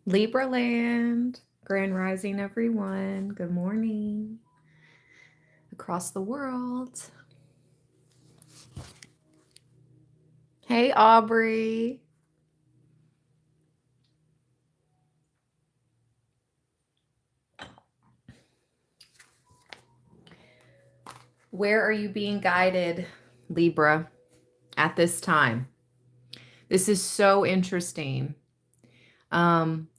Libra land, grand rising, everyone. Good morning across the world. Hey, Aubrey. Where are you being guided, Libra, at this time? This is so interesting.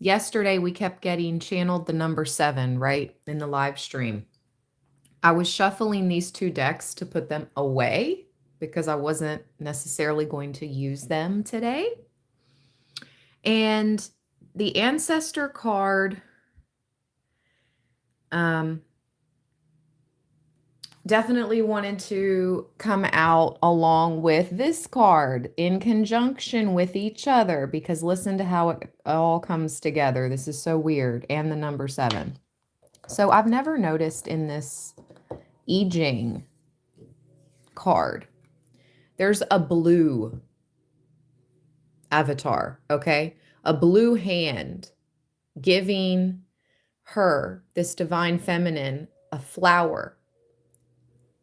Yesterday, we kept getting channeled the number 7, right, in the live stream. I was shuffling these two decks to put them away because I wasn't necessarily going to use them today. And the ancestor card definitely wanted to come out along with this card in conjunction with each other, because listen to how it all comes together. This is so weird. And the number 7. So I've never noticed in this I Ching card, there's a blue avatar, okay? A blue hand giving her, this divine feminine, a flower.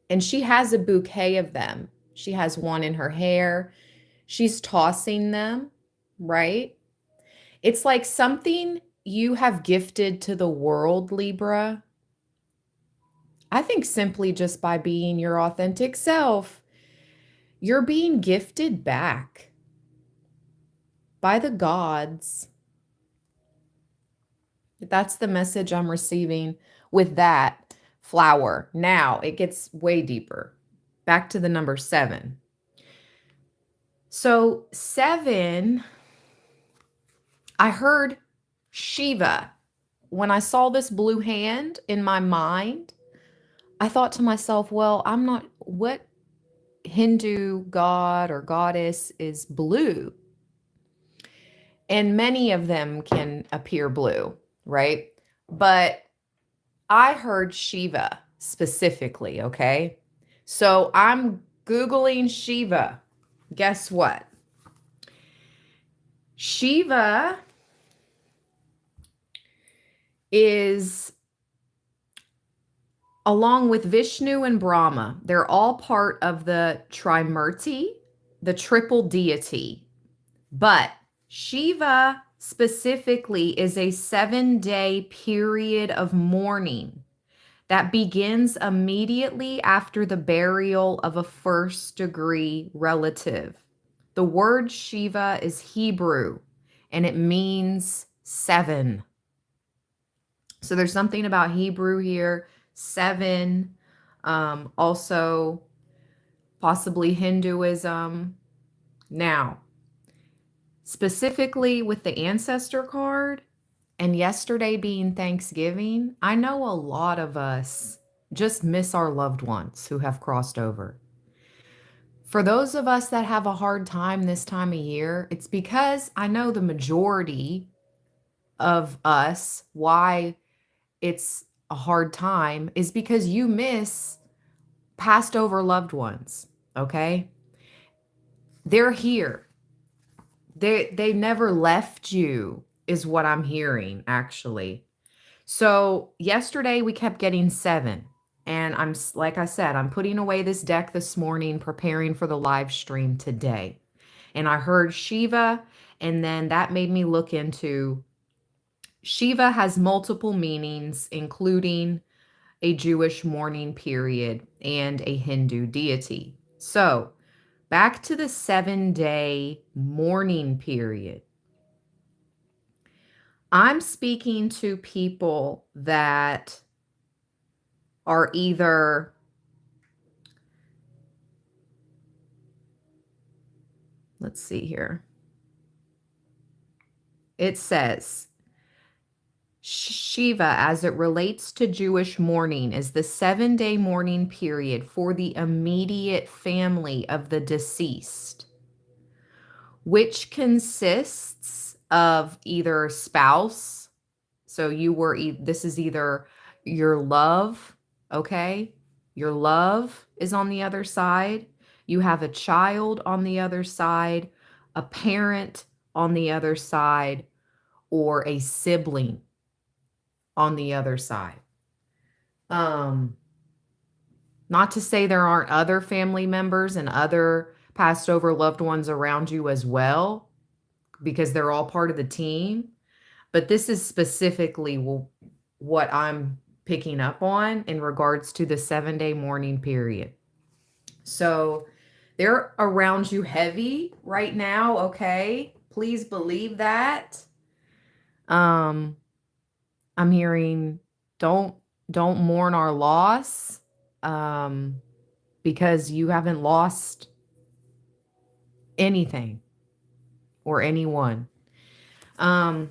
And she has a bouquet of them. She has one in her hair. She's tossing them, right? It's like something you have gifted to the world, Libra. I think simply just by being your authentic self, you're being gifted back by the gods. That's the message I'm receiving with that flower. Now it gets way deeper. Back to the number 7. So 7, I heard Shiva. When I saw this blue hand in my mind, I thought to myself, well, what Hindu god or goddess is blue? And many of them can appear blue, right? But I heard Shiva specifically, okay? So I'm Googling Shiva. Guess what? Shiva is, along with Vishnu and Brahma, they're all part of the Trimurti, the triple deity. But Shiva specifically is a 7-day period of mourning that begins immediately after the burial of a first-degree relative. The word Shiva is Hebrew, and it means 7. So there's something about Hebrew here. 7, also possibly Hinduism. Now, specifically with the ancestor card, and yesterday being Thanksgiving, I know a lot of us just miss our loved ones who have crossed over. For those of us that have a hard time this time of year, it's because I know the majority of us, why it's a hard time is because you miss passed over loved ones, okay? They're here. They never left you, is what I'm hearing, actually. So yesterday we kept getting 7. And like I said, I'm putting away this deck this morning, preparing for the live stream today. And I heard Shiva, and then that made me look into Shiva has multiple meanings, including a Jewish mourning period and a Hindu deity. So back to the 7-day mourning period. I'm speaking to people that are either let's see here. It says Shiva, as it relates to Jewish mourning, is the 7-day mourning period for the immediate family of the deceased, which consists of either spouse. So this is either your love, okay? Your love is on the other side. You have a child on the other side, a parent on the other side, or a sibling on the other side. Not to say there aren't other family members and other passed over loved ones around you as well, because they're all part of the team. But this is specifically what I'm picking up on in regards to the 7-day mourning period. So they're around you heavy right now, okay? Please believe that. I'm hearing don't mourn our loss, because you haven't lost anything or anyone. The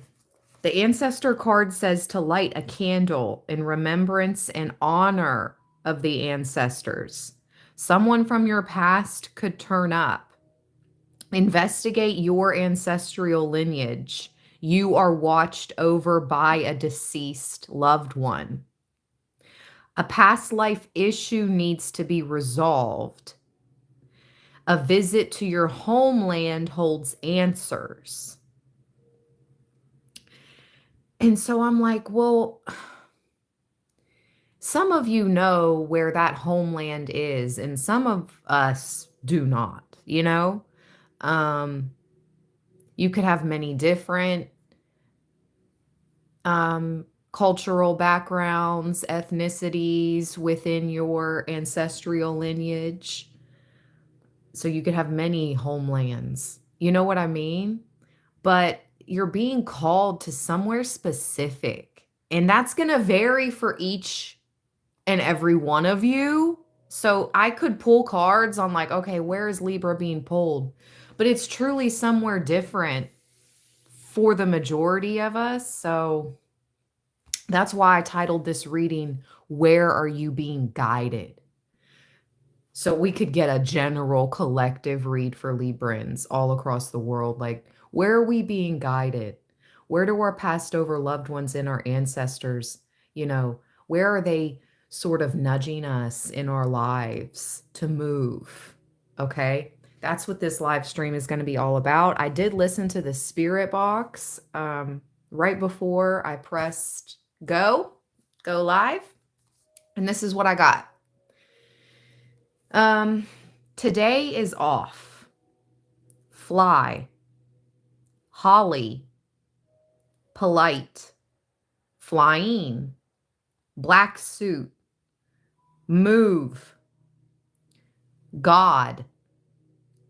ancestor card says to light a candle in remembrance and honor of the ancestors. Someone from your past could turn up. Investigate your ancestral lineage. You are watched over by a deceased loved one. A past life issue needs to be resolved. A visit to your homeland holds answers. And so I'm like, well, some of you know where that homeland is, and some of us do not, you know? You could have many different cultural backgrounds, ethnicities within your ancestral lineage. So you could have many homelands. You know what I mean? But you're being called to somewhere specific. And that's going to vary for each and every one of you. So I could pull cards on like, okay, where is Libra being pulled? But it's truly somewhere different for the majority of us. So that's why I titled this reading, Where Are You Being Guided? So we could get a general collective read for Librans all across the world. Like, where are we being guided? Where do our passed over loved ones and our ancestors, where are they sort of nudging us in our lives to move? Okay. That's what this live stream is going to be all about. I did listen to the spirit box right before I pressed go live. And this is what I got. Today is off. Fly. Holly. Polite. Flying. Black suit. Move. God.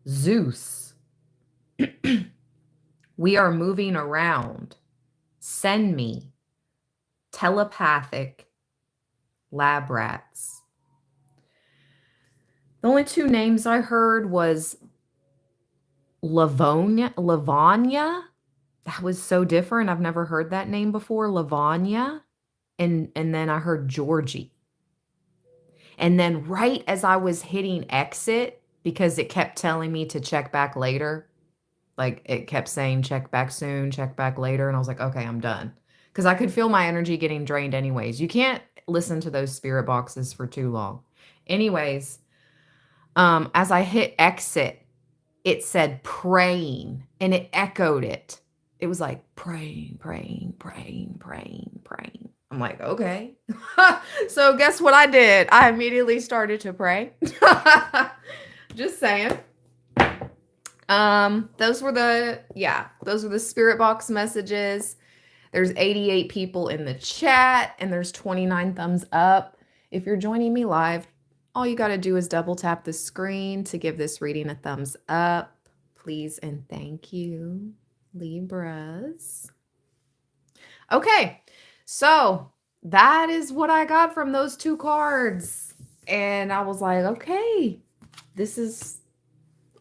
Zeus. We are moving around. Send me. Telepathic. Lab rats. The only two names I heard was Lavanya. That was so different. I've never heard that name before. Lavanya. And then I heard Georgie. And then right as I was hitting exit, because it kept telling me to check back later, like it kept saying check back soon, check back later. And I was like, okay, I'm done. Because I could feel my energy getting drained anyways. You can't listen to those spirit boxes for too long. Anyways, as I hit exit, it said praying, and it echoed it. It was like praying, praying, praying, praying, praying. I'm like, okay. So guess what I did? I immediately started to pray. Just saying. Those were the spirit box messages. There's 88 people in the chat, and there's 29 thumbs up. If you're joining me live, all you got to do is double tap the screen to give this reading a thumbs up. Please and thank you, Libras. Okay, so that is what I got from those two cards. And I was like, okay, this is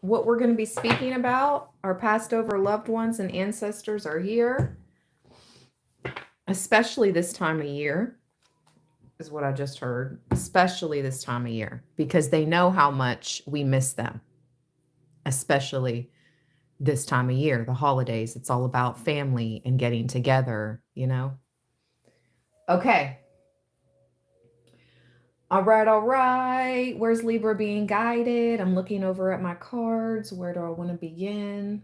what we're going to be speaking about. Our passed over loved ones and ancestors are here, especially this time of year. Is what I just heard, especially this time of year, because they know how much we miss them, especially this time of year, the holidays. It's all about family and getting together, Okay. All right. Where's Libra being guided? I'm looking over at my cards. Where do I want to begin?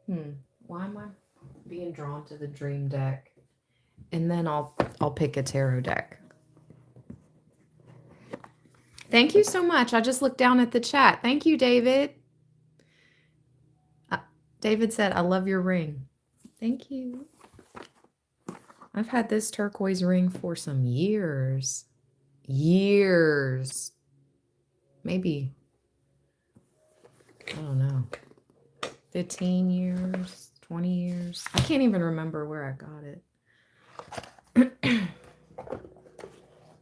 Why am I? being drawn to the dream deck. And then I'll pick a tarot deck. Thank you so much. I just looked down at the chat. Thank you, David. David said, I love your ring. Thank you. I've had this turquoise ring for some years. Years. Maybe, I don't know, 15 years, 20 years. I can't even remember where I got it.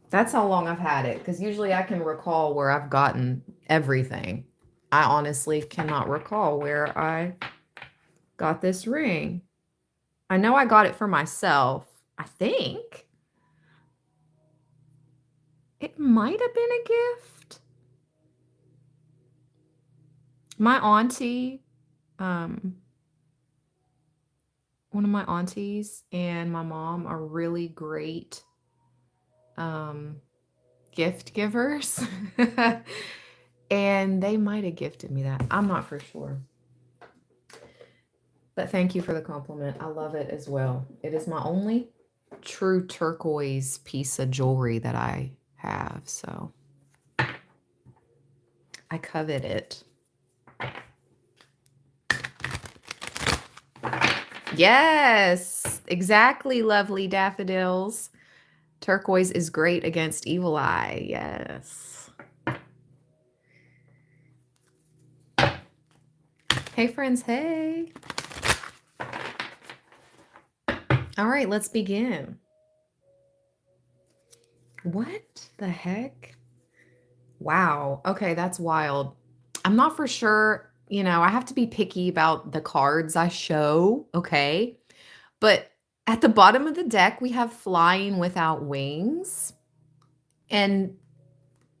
That's how long I've had it, because usually I can recall where I've gotten everything. I honestly cannot recall where I got this ring. I know I got it for myself. I think it might have been a gift. My auntie, one of my aunties and my mom are really great gift givers. And they might have gifted me that. I'm not for sure. But thank you for the compliment. I love it as well. It is my only true turquoise piece of jewelry that I have, so I covet it. Yes, exactly, lovely daffodils. Turquoise is great against evil eye. Yes. Hey, friends. Hey. All right, let's begin. What the heck? Wow. Okay, that's wild. I'm not for sure. You know, I have to be picky about the cards I show. Okay. But at the bottom of the deck, we have flying without wings. And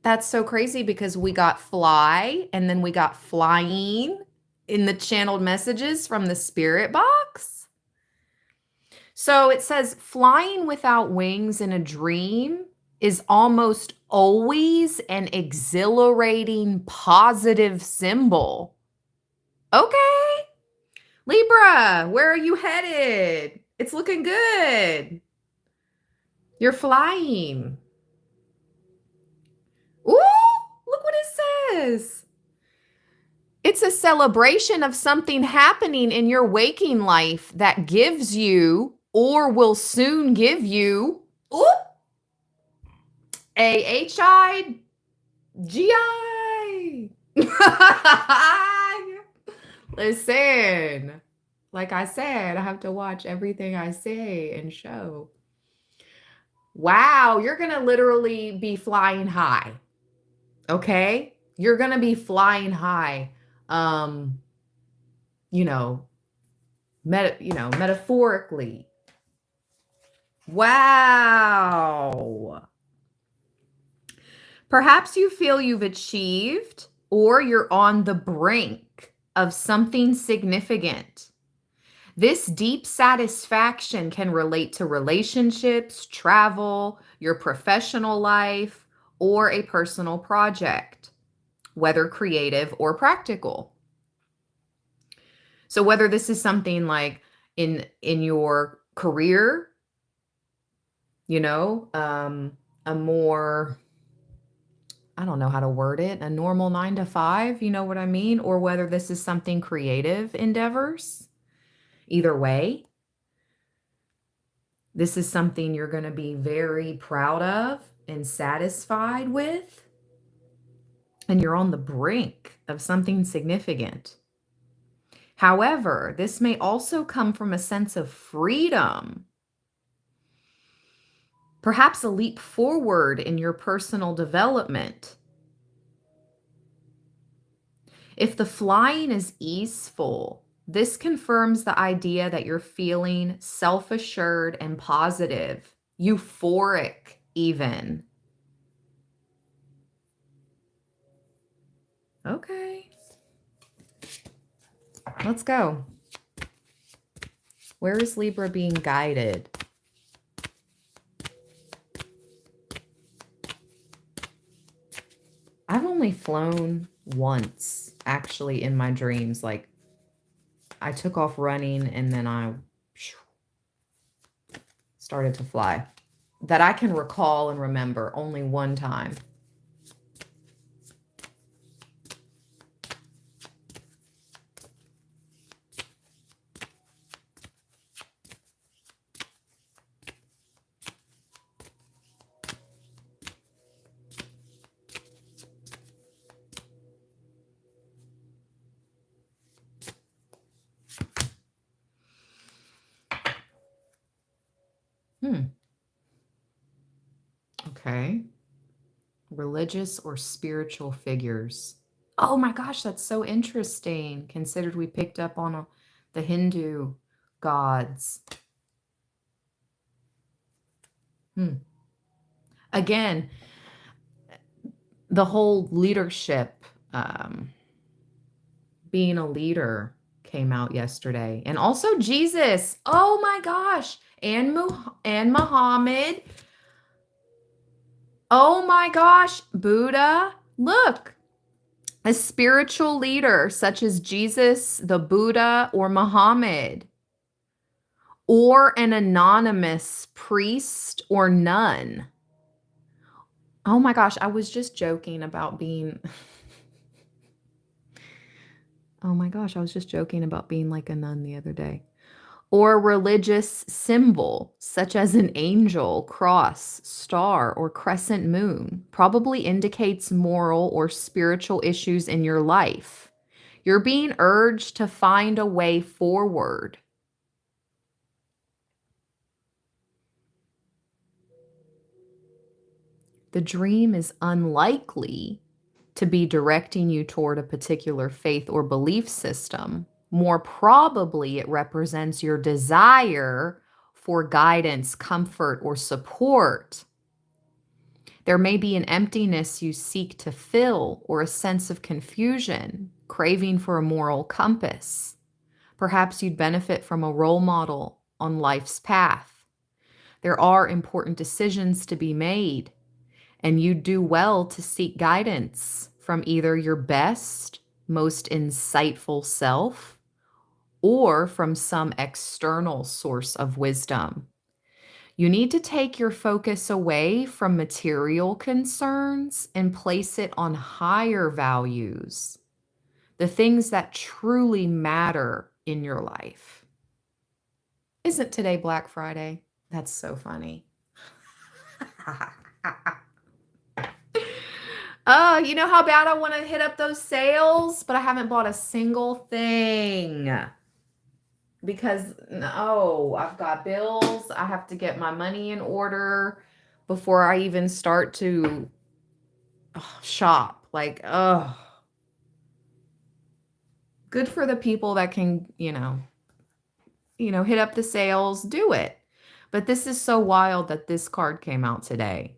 that's so crazy because we got fly and then we got flying in the channeled messages from the spirit box. So it says flying without wings in a dream is almost always an exhilarating, positive symbol. Okay. Libra, where are you headed? It's looking good. You're flying. Ooh, look what it says. It's a celebration of something happening in your waking life that gives you or will soon give you a H-I-G-I. Listen, like I said, I have to watch everything I say and show. Wow, you're going to literally be flying high. Okay? You're going to be flying high. Metaphorically. Wow. Perhaps you feel you've achieved or you're on the brink of something significant. This deep satisfaction can relate to relationships, travel, your professional life, or a personal project, whether creative or practical. So whether this is something like in your career, a more, I don't know how to word it, a normal 9 to 5, you know what I mean? Or whether this is something creative endeavors. Either way, this is something you're going to be very proud of and satisfied with. And you're on the brink of something significant. However, this may also come from a sense of freedom. Perhaps a leap forward in your personal development. If the flying is easeful, this confirms the idea that you're feeling self-assured and positive, euphoric even. Okay. Let's go. Where is Libra being guided? I've only flown once, actually, in my dreams. Like, I took off running and then I started to fly that I can recall and remember only one time. Okay. Religious or spiritual figures. Oh my gosh, that's so interesting. Considered we picked up on the Hindu gods. Again, the whole leadership, being a leader came out yesterday. And also Jesus. Oh my gosh. And Muhammad. Oh my gosh. Buddha. Look. A spiritual leader such as Jesus, the Buddha, or Muhammad. Or an anonymous priest or nun. Oh my gosh. I was just joking about being... Oh my gosh, I was just joking about being like a nun the other day. Or a religious symbol, such as an angel, cross, star, or crescent moon, probably indicates moral or spiritual issues in your life. You're being urged to find a way forward. The dream is unlikely to be directing you toward a particular faith or belief system. More probably, it represents your desire for guidance, comfort, or support. There may be an emptiness you seek to fill or a sense of confusion, craving for a moral compass. Perhaps you'd benefit from a role model on life's path. There are important decisions to be made, and you do well to seek guidance from either your best, most insightful self or from some external source of wisdom. You need to take your focus away from material concerns and place it on higher values, the things that truly matter in your life. Isn't today Black Friday? That's so funny. Oh, you know how bad I want to hit up those sales, but I haven't bought a single thing because no, I've got bills. I have to get my money in order before I even start to shop. Like, oh, good for the people that can, hit up the sales, do it. But this is so wild that this card came out today,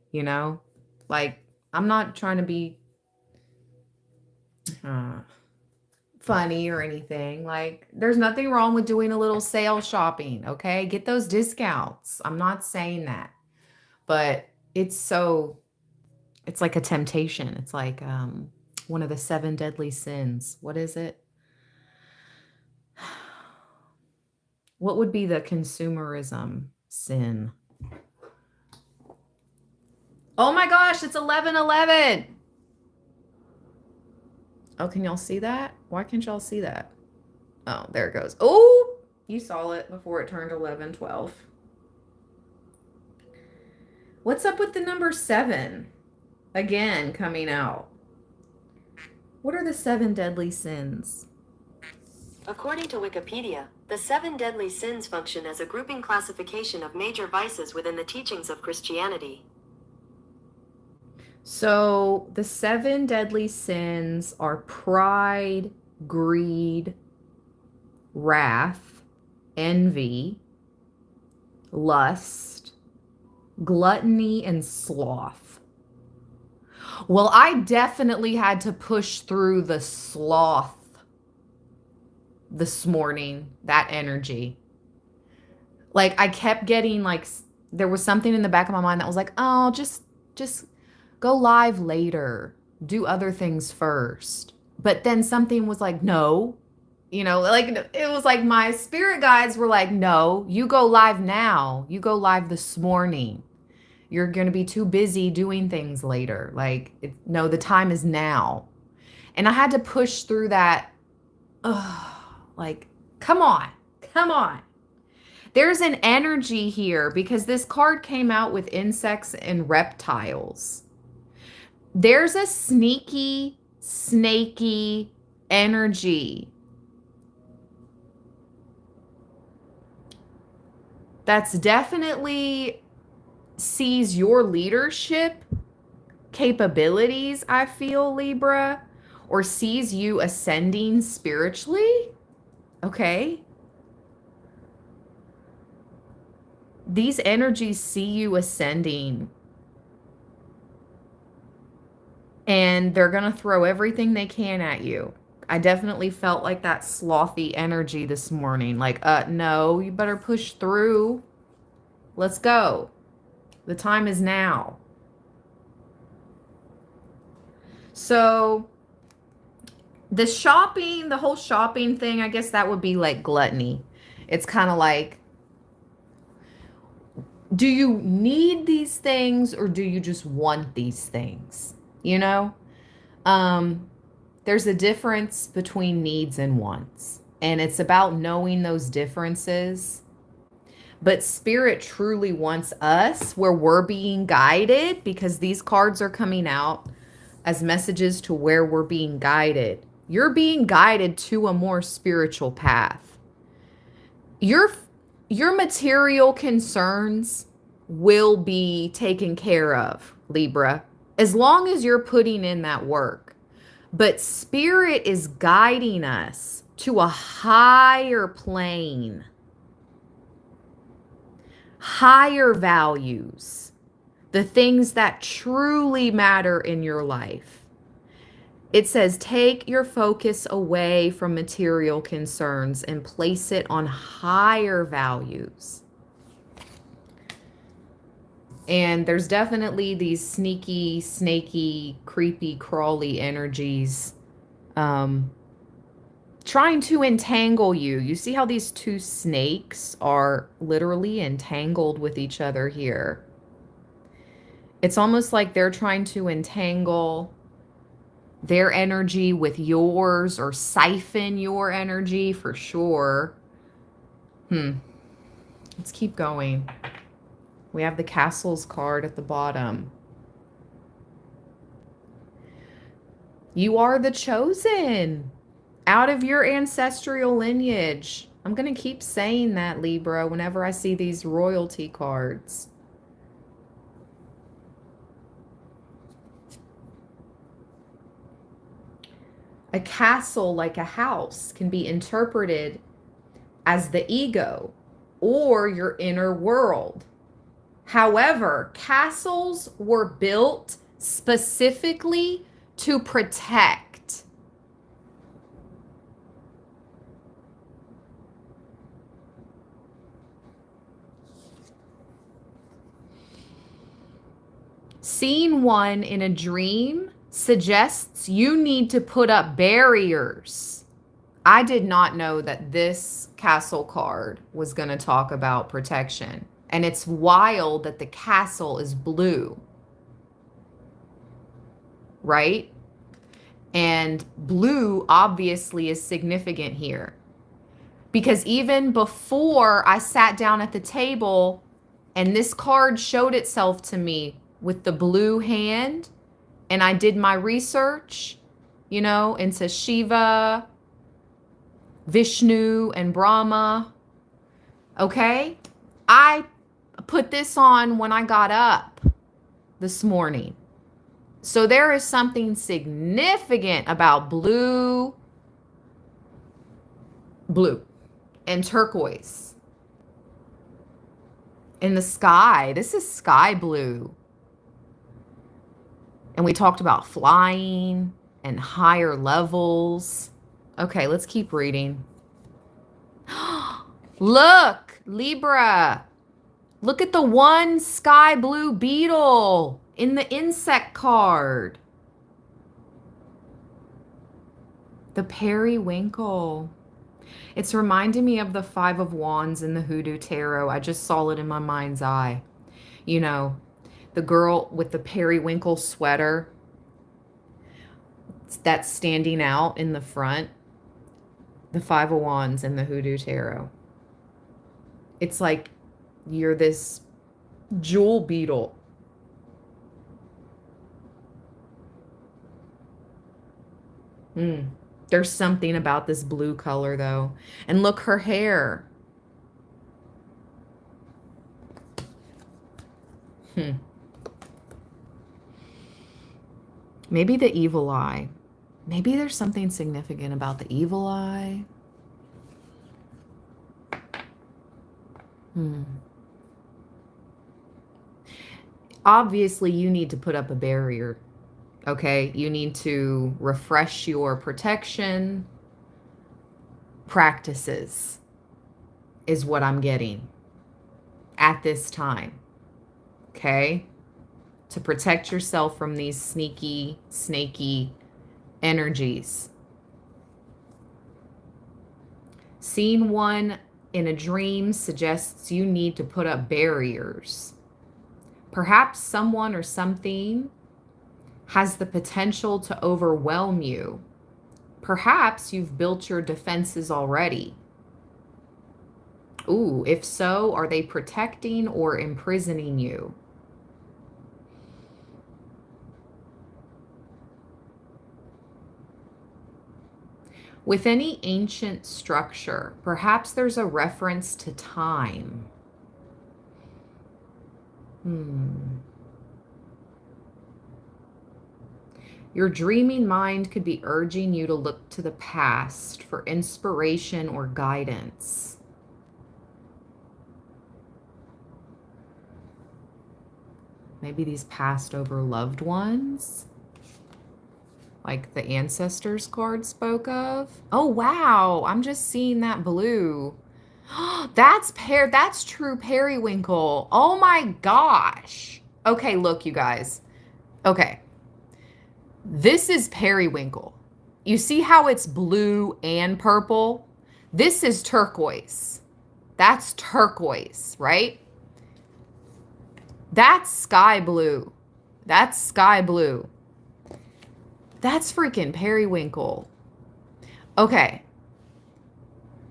like, I'm not trying to be funny or anything. Like, there's nothing wrong with doing a little sale shopping, okay? Get those discounts. I'm not saying that. But it's like a temptation. It's like one of the 7 deadly sins. What is it? What would be the consumerism sin? Oh my gosh, it's 11/11. Oh, can y'all see that? Why can't y'all see that? Oh, there it goes. Oh, you saw it before it turned 11/12. What's up with the number 7? Again, coming out. What are the 7 deadly sins? According to Wikipedia, the 7 deadly sins function as a grouping classification of major vices within the teachings of Christianity. So the 7 deadly sins are pride, greed, wrath, envy, lust, gluttony, and sloth. Well, I definitely had to push through the sloth this morning, that energy. Like, I kept getting there was something in the back of my mind that was like, oh, just go live later. Do other things first. But then something was like, no, You know, like it was like my spirit guides were like, no, you go live now. You go live this morning. You're going to be too busy doing things later. Like, no, the time is now. And I had to push through that. Like, come on, come on. There's an energy here because this card came out with insects and reptiles. There's a sneaky, snaky energy that's definitely sees your leadership capabilities, I feel, Libra, or sees you ascending spiritually. Okay. These energies see you ascending and they're going to throw everything they can at you. I definitely felt like that slothy energy this morning. Like, no, you better push through. Let's go. The time is now. So the shopping, the whole shopping thing, I guess that would be like gluttony. It's kind of like, do you need these things or do you just want these things? You know? There's a difference between needs and wants, and it's about knowing those differences. But spirit truly wants us where we're being guided, because these cards are coming out as messages to where we're being guided. You're being guided to a more spiritual path. Your material concerns will be taken care of, Libra, as long as you're putting in that work. But spirit is guiding us to a higher plane, higher values, the things that truly matter in your life. It says, take your focus away from material concerns and place it on higher values. And there's definitely these sneaky, snaky, creepy, crawly energies trying to entangle you. You see how these two snakes are literally entangled with each other here. It's almost like they're trying to entangle their energy with yours or siphon your energy for sure. Let's keep going. We have the castles card at the bottom. You are the chosen out of your ancestral lineage. I'm going to keep saying that, Libra, whenever I see these royalty cards. A castle, like a house, can be interpreted as the ego or your inner world. However, castles were built specifically to protect. Seeing one in a dream suggests you need to put up barriers. I did not know that this castle card was going to talk about protection. And it's wild that the castle is blue, right? And blue obviously is significant here. Because even before I sat down at the table and this card showed itself to me with the blue hand, and I did my research, you know, into Shiva, Vishnu, and Brahma, okay? I put this on when I got up this morning. So there is something significant about blue, and turquoise. In the sky, this is sky blue. And we talked about flying and higher levels. Okay, let's keep reading. Look, Libra. Look at the one sky blue beetle in the insect card. The periwinkle. It's reminding me of the Five of Wands in the Hoodoo Tarot. I just saw it in my mind's eye. You know, the girl with the periwinkle sweater that's standing out in the front. The Five of Wands in the Hoodoo Tarot. It's like you're this jewel beetle. There's something about this blue color, though. And look, her hair. Maybe the evil eye. Maybe there's something significant about the evil eye. Obviously, you need to put up a barrier. Okay, you need to refresh your protection practices, is what I'm getting at this time. Okay, to protect yourself from these sneaky, snaky energies. Seeing one in a dream suggests you need to put up barriers. Perhaps someone or something has the potential to overwhelm you. Perhaps you've built your defenses already. Ooh, if so, are they protecting or imprisoning you? With any ancient structure, perhaps there's a reference to time. Your dreaming mind could be urging you to look to the past for inspiration or guidance. Maybe these passed over loved ones, like the ancestors card spoke of. Oh, wow. I'm just seeing that blue. That's true periwinkle. Oh my gosh. Okay, look, you guys. Okay. This is periwinkle. You see how it's blue and purple? This is turquoise. That's turquoise, right? That's sky blue. That's sky blue. That's freaking periwinkle. Okay.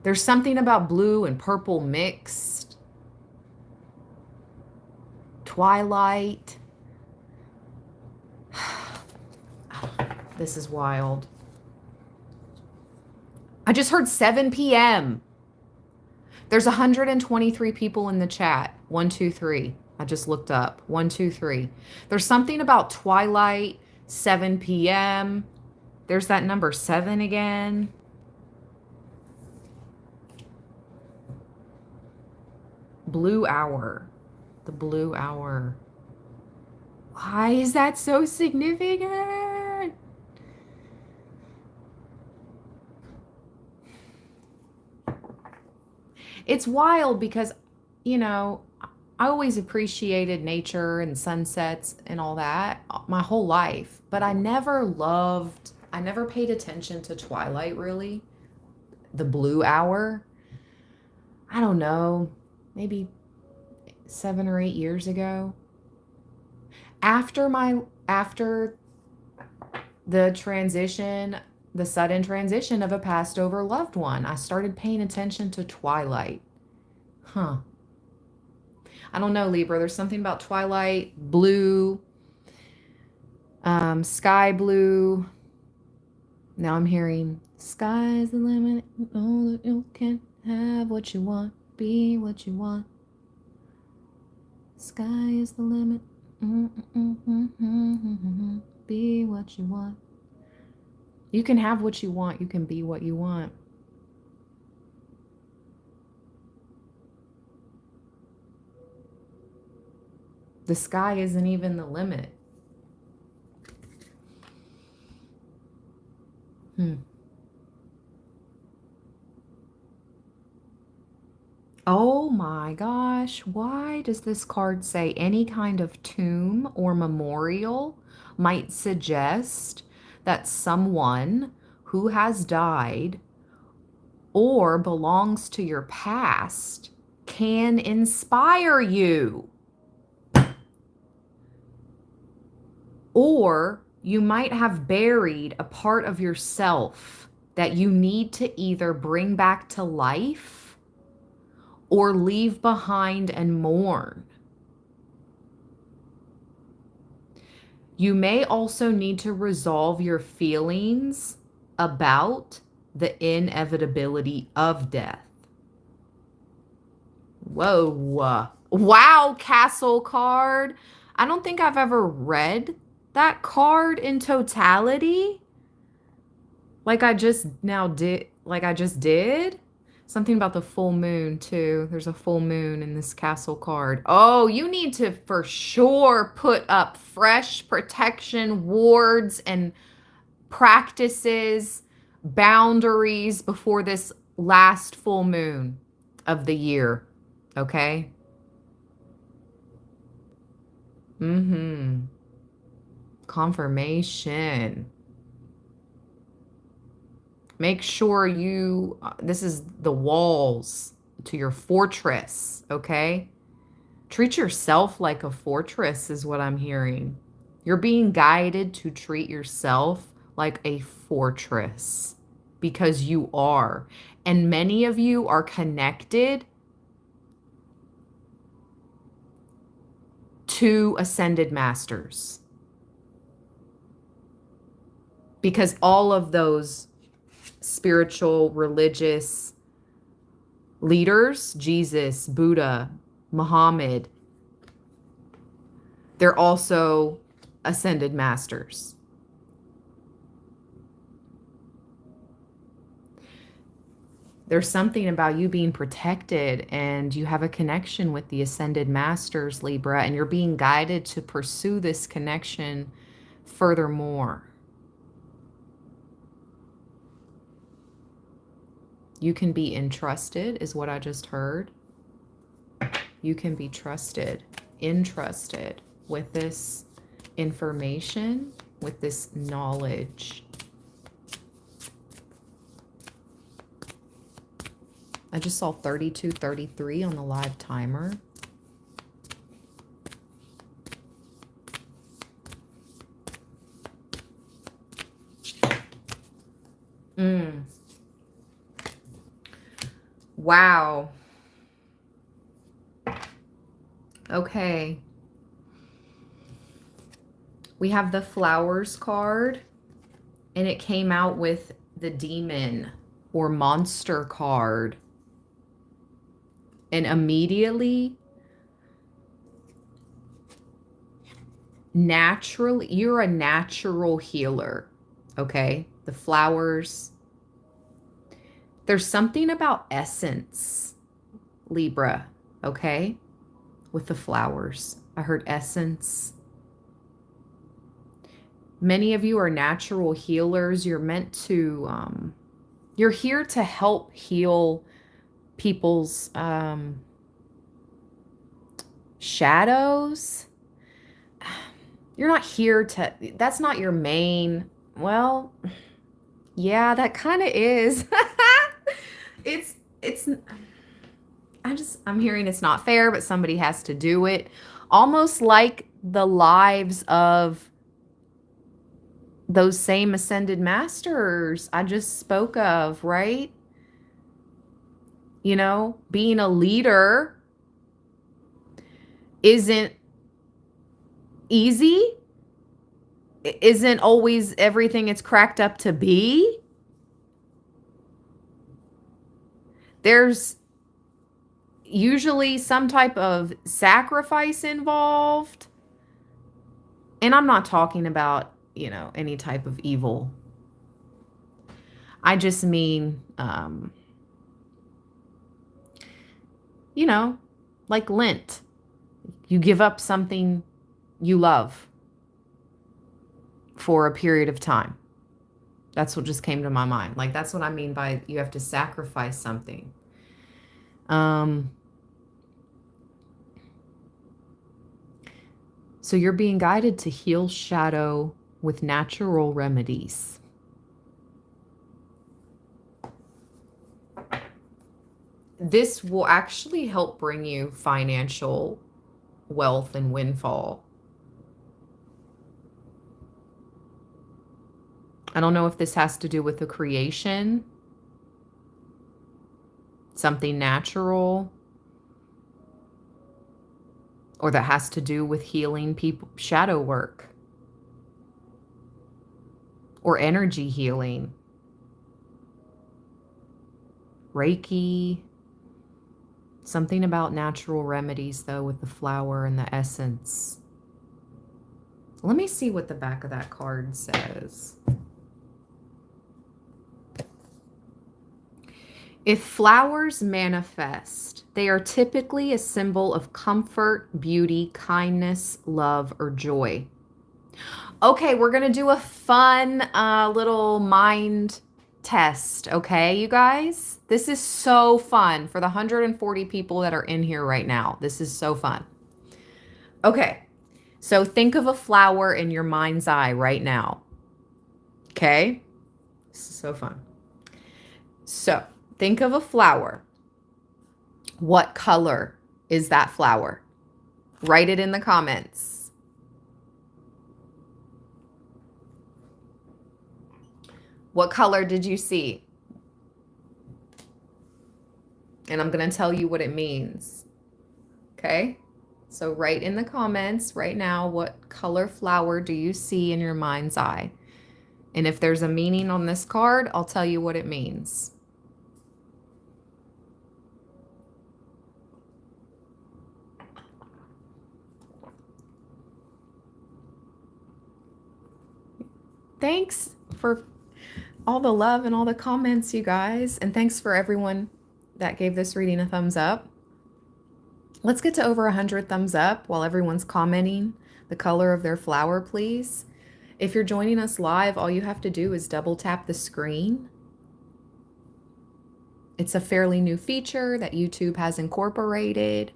There's something about blue and purple mixed. Twilight. This is wild. I just heard 7 p.m. There's 123 people in the chat. 1, 2, 3. I just looked up. 1, 2, 3. There's something about twilight, 7 p.m. There's that number 7 again. Blue hour. The blue hour. Why is that so significant? It's wild because, you know, I always appreciated nature and sunsets and all that my whole life, but I never paid attention to twilight, really. The blue hour. I don't know, maybe 7 or 8 years ago. After the transition, the sudden transition of a passed over loved one, I started paying attention to twilight. I don't know, Libra. There's something about twilight, blue, sky blue. Now I'm hearing sky's the limit. Oh, you can have what you want, be what you want. Sky is the limit. Be what you want. You can have what you want. You can be what you want. The sky isn't even the limit. Oh my gosh, why does this card say any kind of tomb or memorial might suggest that someone who has died or belongs to your past can inspire you. Or you might have buried a part of yourself that you need to either bring back to life or leave behind and mourn. You may also need to resolve your feelings about the inevitability of death. Whoa. Wow, Castle card. I don't think I've ever read that card in totality. Like I just did. Something about the full moon too. There's a full moon in this castle card. Oh, you need to for sure put up fresh protection wards and practices, boundaries before this last full moon of the year. Okay? Confirmation. Make sure this is the walls to your fortress, okay? Treat yourself like a fortress, is what I'm hearing. You're being guided to treat yourself like a fortress because you are. And many of you are connected to ascended masters because all of those spiritual, religious leaders, Jesus, Buddha, Muhammad, they're also ascended masters. There's something about you being protected and you have a connection with the ascended masters, Libra, and you're being guided to pursue this connection furthermore. You can be entrusted, is what I just heard. You can be trusted, entrusted with this information, with this knowledge. I just saw 3233 on the live timer. Wow. Okay. We have the flowers card, and it came out with the demon or monster card. And immediately, naturally, you're a natural healer, okay? The flowers. There's something about essence, Libra, okay? With the flowers. I heard essence. Many of you are natural healers. You're meant to, you're here to help heal people's shadows. You're not here to, that's not your main, well, yeah, that kind of is. I'm hearing it's not fair, but somebody has to do it. Almost like the lives of those same ascended masters I just spoke of, right? You know, being a leader isn't easy. It isn't always everything it's cracked up to be. There's usually some type of sacrifice involved. And I'm not talking about, you know, any type of evil. I just mean, you know, like Lent. You give up something you love for a period of time. That's what just came to my mind. Like, that's what I mean by you have to sacrifice something. So you're being guided to heal shadow with natural remedies. this will actually help bring you financial wealth and windfall. I don't know if this has to do with the creation, something natural, or that has to do with healing people, shadow work, or energy healing, Reiki, something about natural remedies though with the flower and the essence. Let me see what the back of that card says. If flowers manifest, they are typically a symbol of comfort, beauty, kindness, love, or joy. Okay, we're going to do a fun little mind test, okay, you guys? This is so fun for the 140 people that are in here right now. This is so fun. Okay, so think of a flower in your mind's eye right now. Okay? This is so fun. So, think of a flower. What color is that flower? Write it in the comments. What color did you see? And I'm going to tell you what it means. Okay? So write in the comments right now, what color flower do you see in your mind's eye? And if there's a meaning on this card, I'll tell you what it means. Thanks for all the love and all the comments, you guys. And thanks for everyone that gave this reading a thumbs up. Let's get to over 100 thumbs up while everyone's commenting the color of their flower, please. If you're joining us live, all you have to do is double tap the screen. It's a fairly new feature that YouTube has incorporated.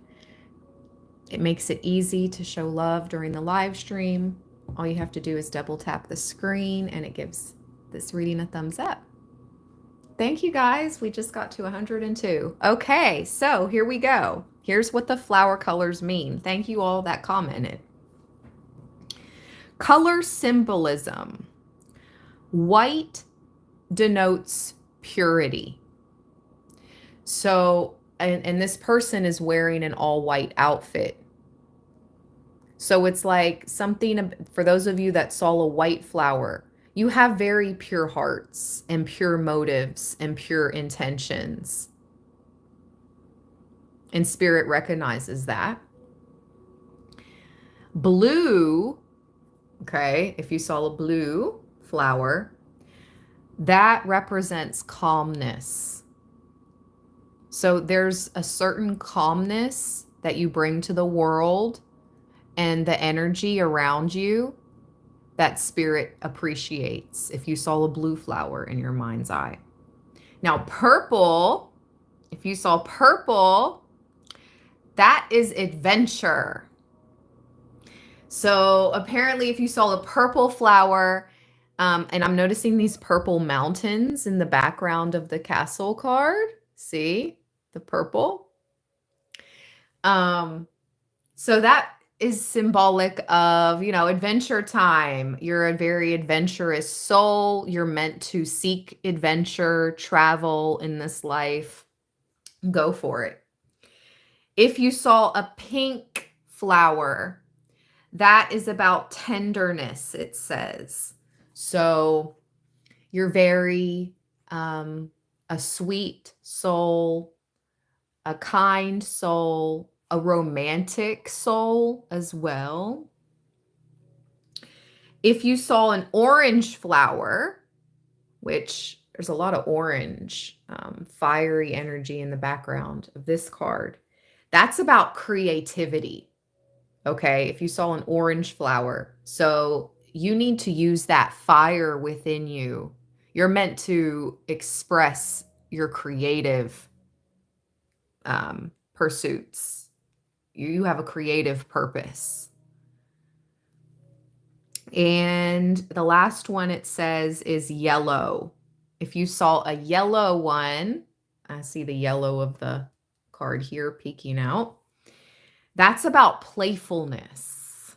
It makes it easy to show love during the live stream. All you have to do is double tap the screen and it gives this reading a thumbs up. Thank you guys. We just got to 102. Okay, so here we go. Here's what the flower colors mean. Thank you all that commented. Color symbolism. White denotes purity. So, and this person is wearing an all white outfit. So it's like something, for those of you that saw a white flower, you have very pure hearts and pure motives and pure intentions. And Spirit recognizes that. Blue, okay, if you saw a blue flower, that represents calmness. So there's a certain calmness that you bring to the world and the energy around you that Spirit appreciates if you saw a blue flower in your mind's eye. Now, purple, if you saw purple, that is adventure. So apparently if you saw a purple flower, and I'm noticing these purple mountains in the background of the castle card. See the purple? So that is symbolic of, adventure time. You're a very adventurous soul. You're meant to seek adventure, travel in this life. Go for it. If you saw a pink flower, that is about tenderness, it says. So you're very a sweet soul, a kind soul, a romantic soul as well. If you saw an orange flower, which there's a lot of orange, fiery energy in the background of this card, that's about creativity. Okay, if you saw an orange flower, so you need to use that fire within you. You're meant to express your creative pursuits. You have a creative purpose. And the last one it says is yellow. If you saw a yellow one, I see the yellow of the card here peeking out. That's about playfulness.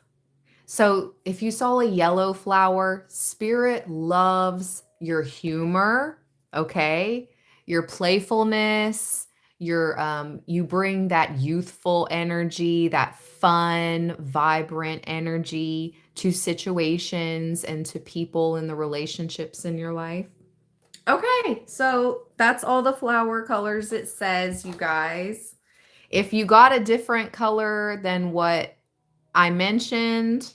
So if you saw a yellow flower, Spirit loves your humor, okay? Your playfulness, you bring that youthful energy, that fun, vibrant energy to situations and to people in the relationships in your life. Okay, so that's all the flower colors it says, you guys. If you got a different color than what I mentioned,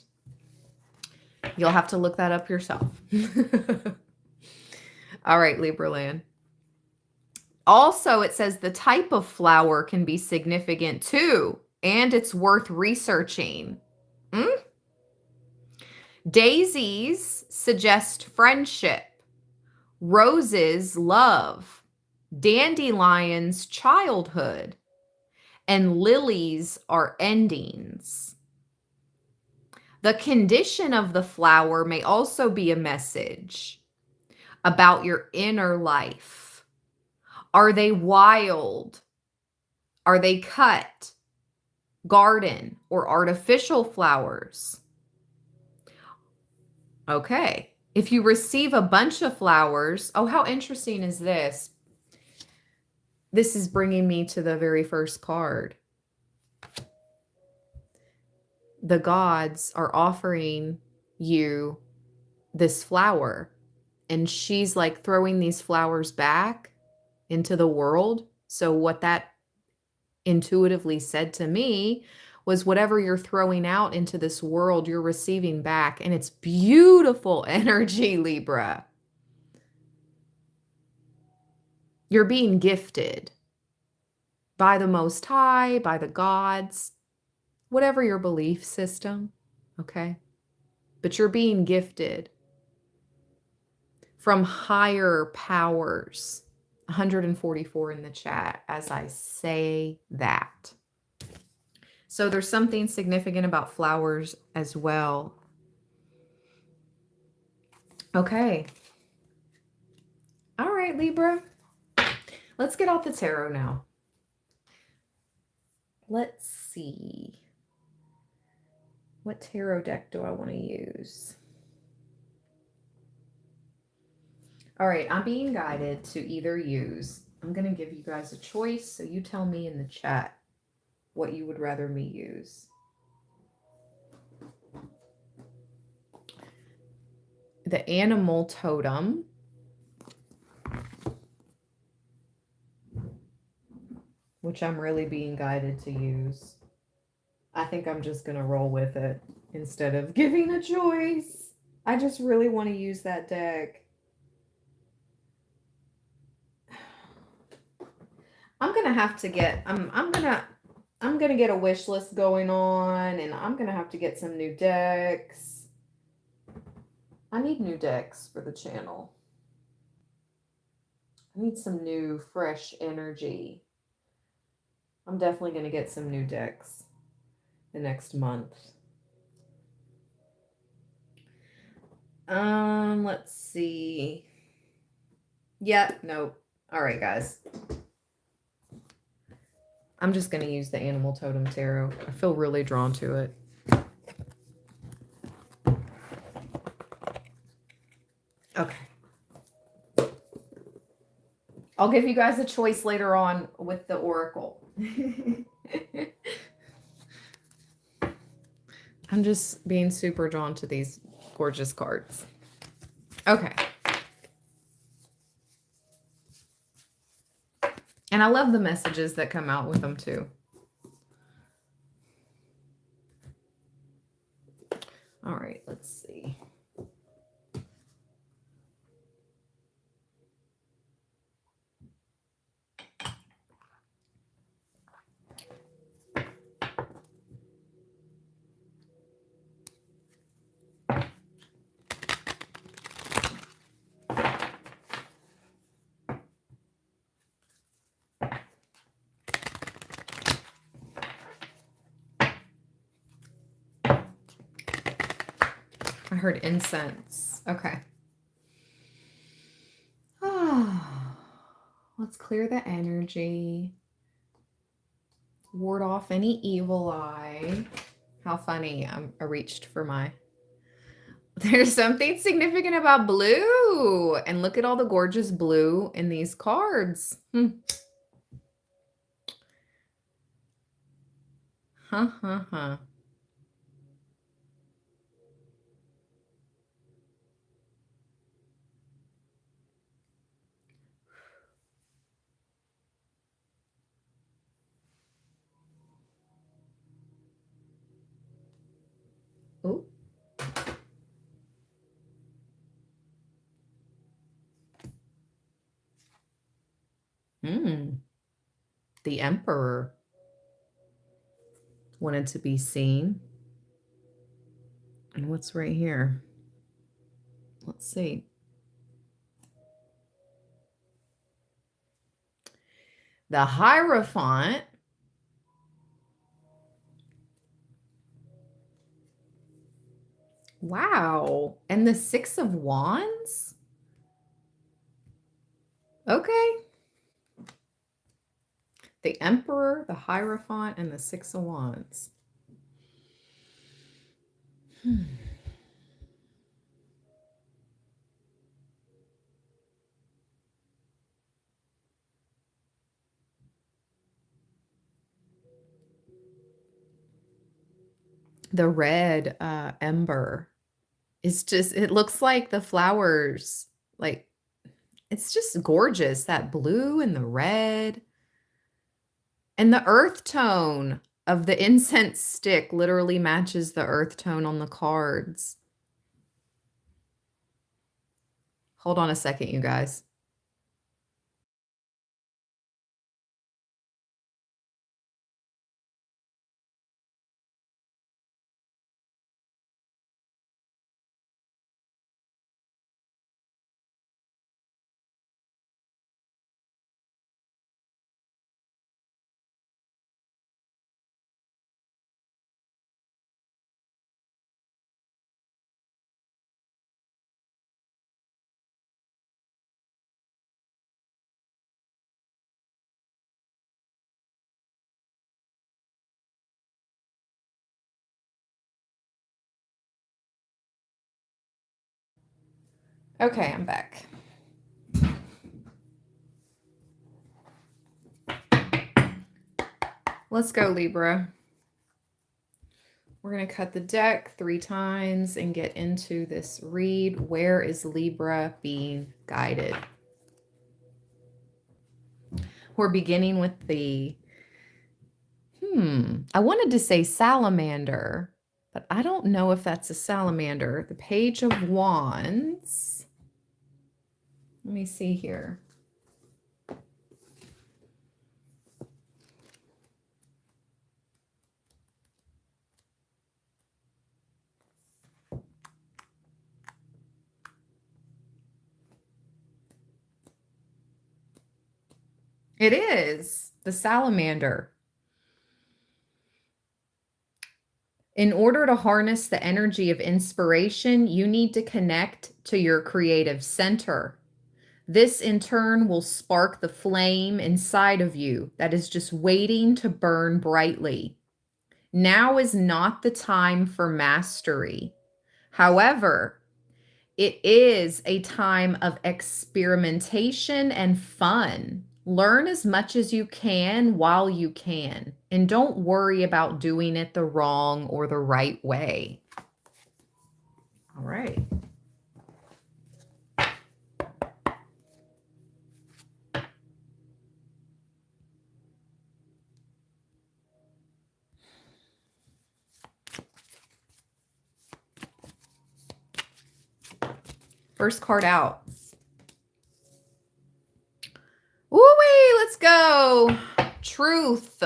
you'll have to look that up yourself. All right, Libraland. Also, it says the type of flower can be significant too, and it's worth researching. Daisies suggest friendship. Roses, love. Dandelions, childhood. And lilies are endings. The condition of the flower may also be a message about your inner life. Are they wild? Are they cut, garden, or artificial flowers? Okay. If you receive a bunch of flowers, oh, how interesting is this? This is bringing me to the very first card. The gods are offering you this flower, and she's like throwing these flowers back into the world. So what that intuitively said to me was whatever you're throwing out into this world, you're receiving back. And it's beautiful energy, Libra. You're being gifted by the Most High, by the gods, whatever your belief system, okay? But you're being gifted from higher powers. 144 in the chat as I say that. So there's something significant about flowers as well. Okay. All right, Libra. Let's get out the tarot now. Let's see. What tarot deck do I want to use? All right, I'm being guided to either use. I'm going to give you guys a choice, so you tell me in the chat what you would rather me use. The animal totem. Which I'm really being guided to use. I think I'm just going to roll with it instead of giving a choice. I just really want to use that deck. I'm going to have to get I'm going to get a wish list going on, and I'm going to have to get some new decks. I need new decks for the channel. I need some new fresh energy. I'm definitely going to get some new decks the next month. Let's see. Yeah, nope. All right, guys. I'm just going to use the Animal Totem Tarot. I feel really drawn to it. Okay. I'll give you guys a choice later on with the Oracle. I'm just being super drawn to these gorgeous cards. Okay. And I love the messages that come out with them too. All right, let's see. I heard incense. Okay. Let's clear the energy. Ward off any evil eye. How funny. I reached for my... There's something significant about blue. And look at all the gorgeous blue in these cards. Huh. Oh. The Emperor wanted to be seen. And what's right here? Let's see. The Hierophant. Wow. And the Six of Wands? Okay. The Emperor, the Hierophant, and the Six of Wands. The red ember is just, it looks like the flowers, like, it's just gorgeous. That blue and the red. And the earth tone of the incense stick literally matches the earth tone on the cards. Hold on a second, you guys. Okay, I'm back. Let's go, Libra. We're going to cut the deck 3 times and get into this read. Where is Libra being guided? We're beginning with the, I wanted to say salamander, but I don't know if that's a salamander. The Page of Wands. Let me see here. It is the salamander. In order to harness the energy of inspiration, you need to connect to your creative center. This in turn will spark the flame inside of you that is just waiting to burn brightly. Now is not the time for mastery. However, it is a time of experimentation and fun. Learn as much as you can while you can, and don't worry about doing it the wrong or the right way. All right. First card out. Woo-wee, let's go. Truth.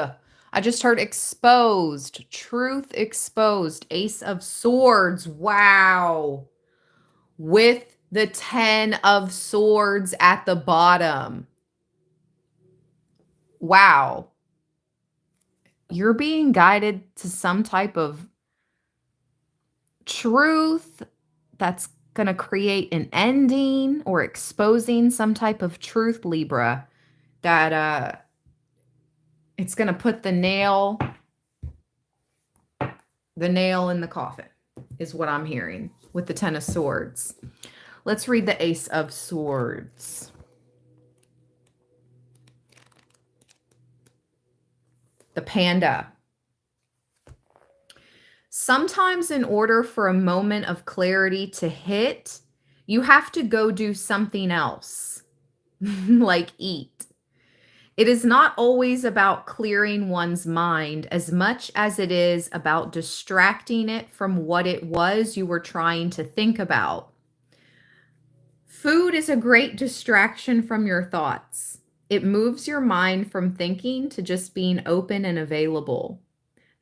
I just heard exposed. Truth exposed. Ace of Swords. Wow. With the 10 of Swords at the bottom. Wow. You're being guided to some type of truth that's going to create an ending or exposing some type of truth, Libra, that It's going to put the nail in the coffin, is what I'm hearing with the Ten of Swords. Let's read the Ace of Swords. The panda. Sometimes in order for a moment of clarity to hit, you have to go do something else, like eat. It is not always about clearing one's mind as much as it is about distracting it from what it was you were trying to think about. Food is a great distraction from your thoughts. It moves your mind from thinking to just being open and available.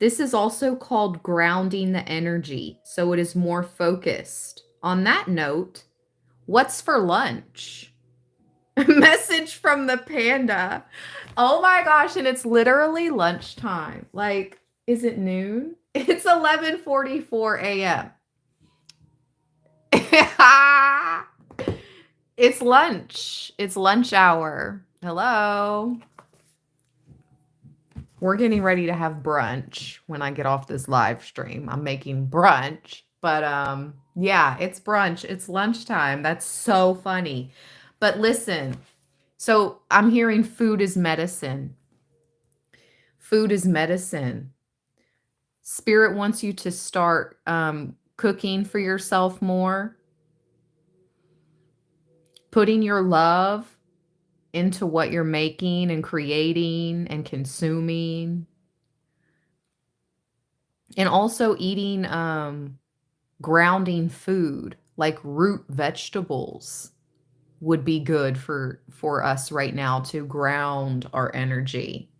This is also called grounding the energy, so it is more focused. On that note, what's for lunch? Message from the panda. Oh my gosh, and it's literally lunchtime. Like, is it noon? It's 11:44 a.m. It's lunch. It's lunch hour. Hello. We're getting ready to have brunch when I get off this live stream. I'm making brunch, but yeah, it's brunch. It's lunchtime. That's so funny. But listen, so I'm hearing food is medicine. Food is medicine. Spirit wants you to start cooking for yourself more, putting your love into what you're making and creating and consuming, and also eating grounding food like root vegetables would be good for us right now to ground our energy.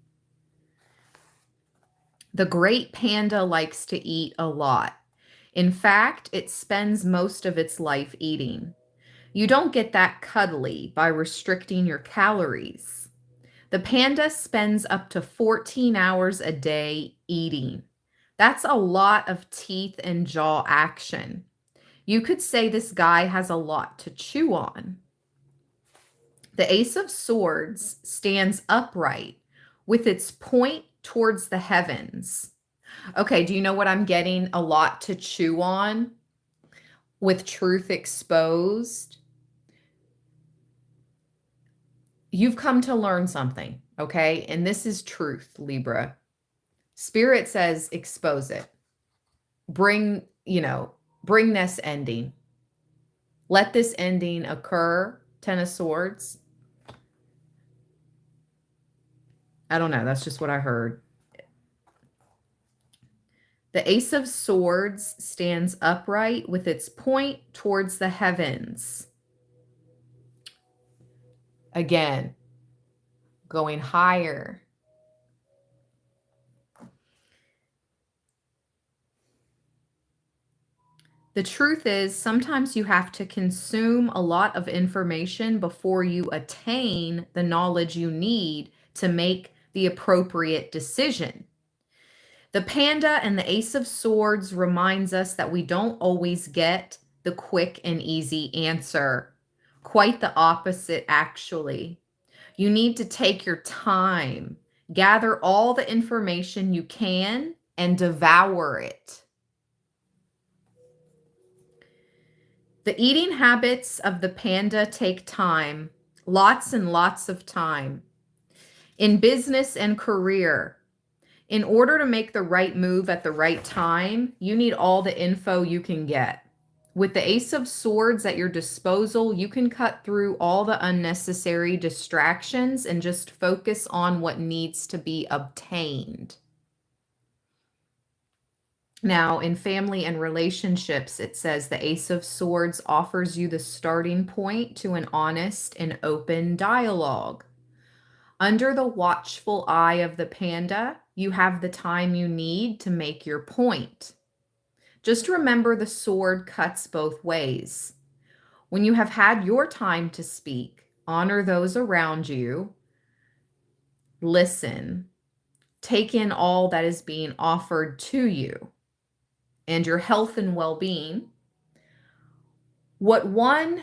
The great panda likes to eat a lot. In fact, it spends most of its life eating. You don't get that cuddly by restricting your calories. The panda spends up to 14 hours a day eating. That's a lot of teeth and jaw action. You could say this guy has a lot to chew on. The Ace of Swords stands upright with its point towards the heavens. Okay, do you know what I'm getting? A lot to chew on with truth exposed. You've come to learn something, okay? And this is truth, Libra. Spirit says expose it. Bring this ending. Let this ending occur. Ten of Swords. I don't know. That's just what I heard. The Ace of Swords stands upright with its point towards the heavens. Again, going higher. The truth is, sometimes you have to consume a lot of information before you attain the knowledge you need to make the appropriate decision. The panda and the Ace of Swords reminds us that we don't always get the quick and easy answer. Quite the opposite, actually. You need to take your time, gather all the information you can, and devour it. The eating habits of the panda take time, lots and lots of time. In business and career, in order to make the right move at the right time, you need all the info you can get. With the Ace of Swords at your disposal, you can cut through all the unnecessary distractions and just focus on what needs to be obtained. Now, in family and relationships, it says the Ace of Swords offers you the starting point to an honest and open dialogue. Under the watchful eye of the panda, you have the time you need to make your point. Just remember the sword cuts both ways. When you have had your time to speak, honor those around you, listen, take in all that is being offered to you, and your health and well-being. What one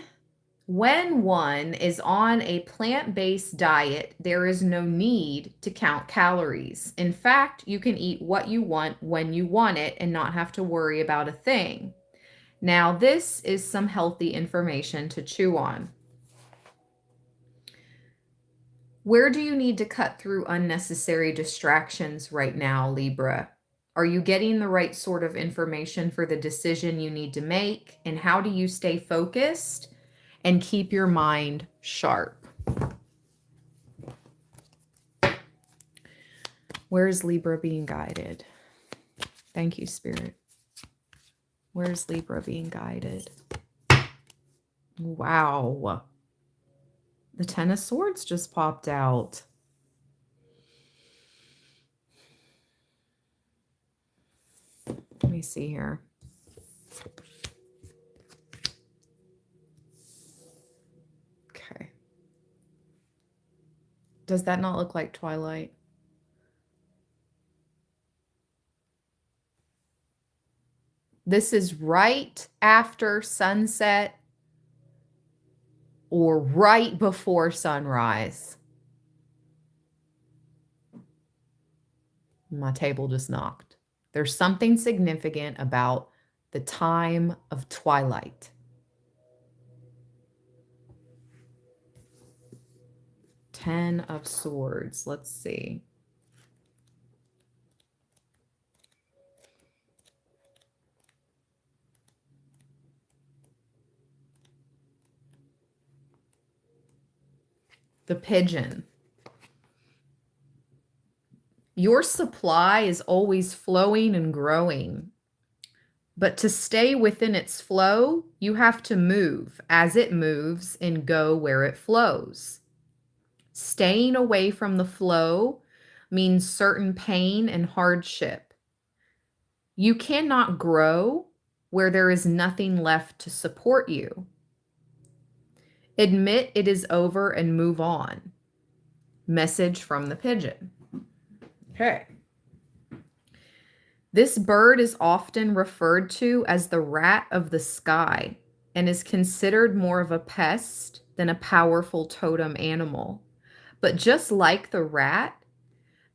When one is on a plant-based diet, there is no need to count calories. In fact, you can eat what you want when you want it and not have to worry about a thing. Now, this is some healthy information to chew on. Where do you need to cut through unnecessary distractions right now, Libra? Are you getting the right sort of information for the decision you need to make? And how do you stay focused and keep your mind sharp? Where is Libra being guided? Thank you, Spirit. Where's Libra being guided? Wow. The Ten of Swords just popped out. Let me see here. Okay. Does that not look like Twilight? This is right after sunset or right before sunrise. My table just knocked. There's something significant about the time of twilight. Ten of Swords. Let's see. The pigeon. Your supply is always flowing and growing. But to stay within its flow, you have to move as it moves and go where it flows. Staying away from the flow means certain pain and hardship. You cannot grow where there is nothing left to support you. Admit it is over and move on. Message from the pigeon. Okay. This bird is often referred to as the rat of the sky and is considered more of a pest than a powerful totem animal. But just like the rat,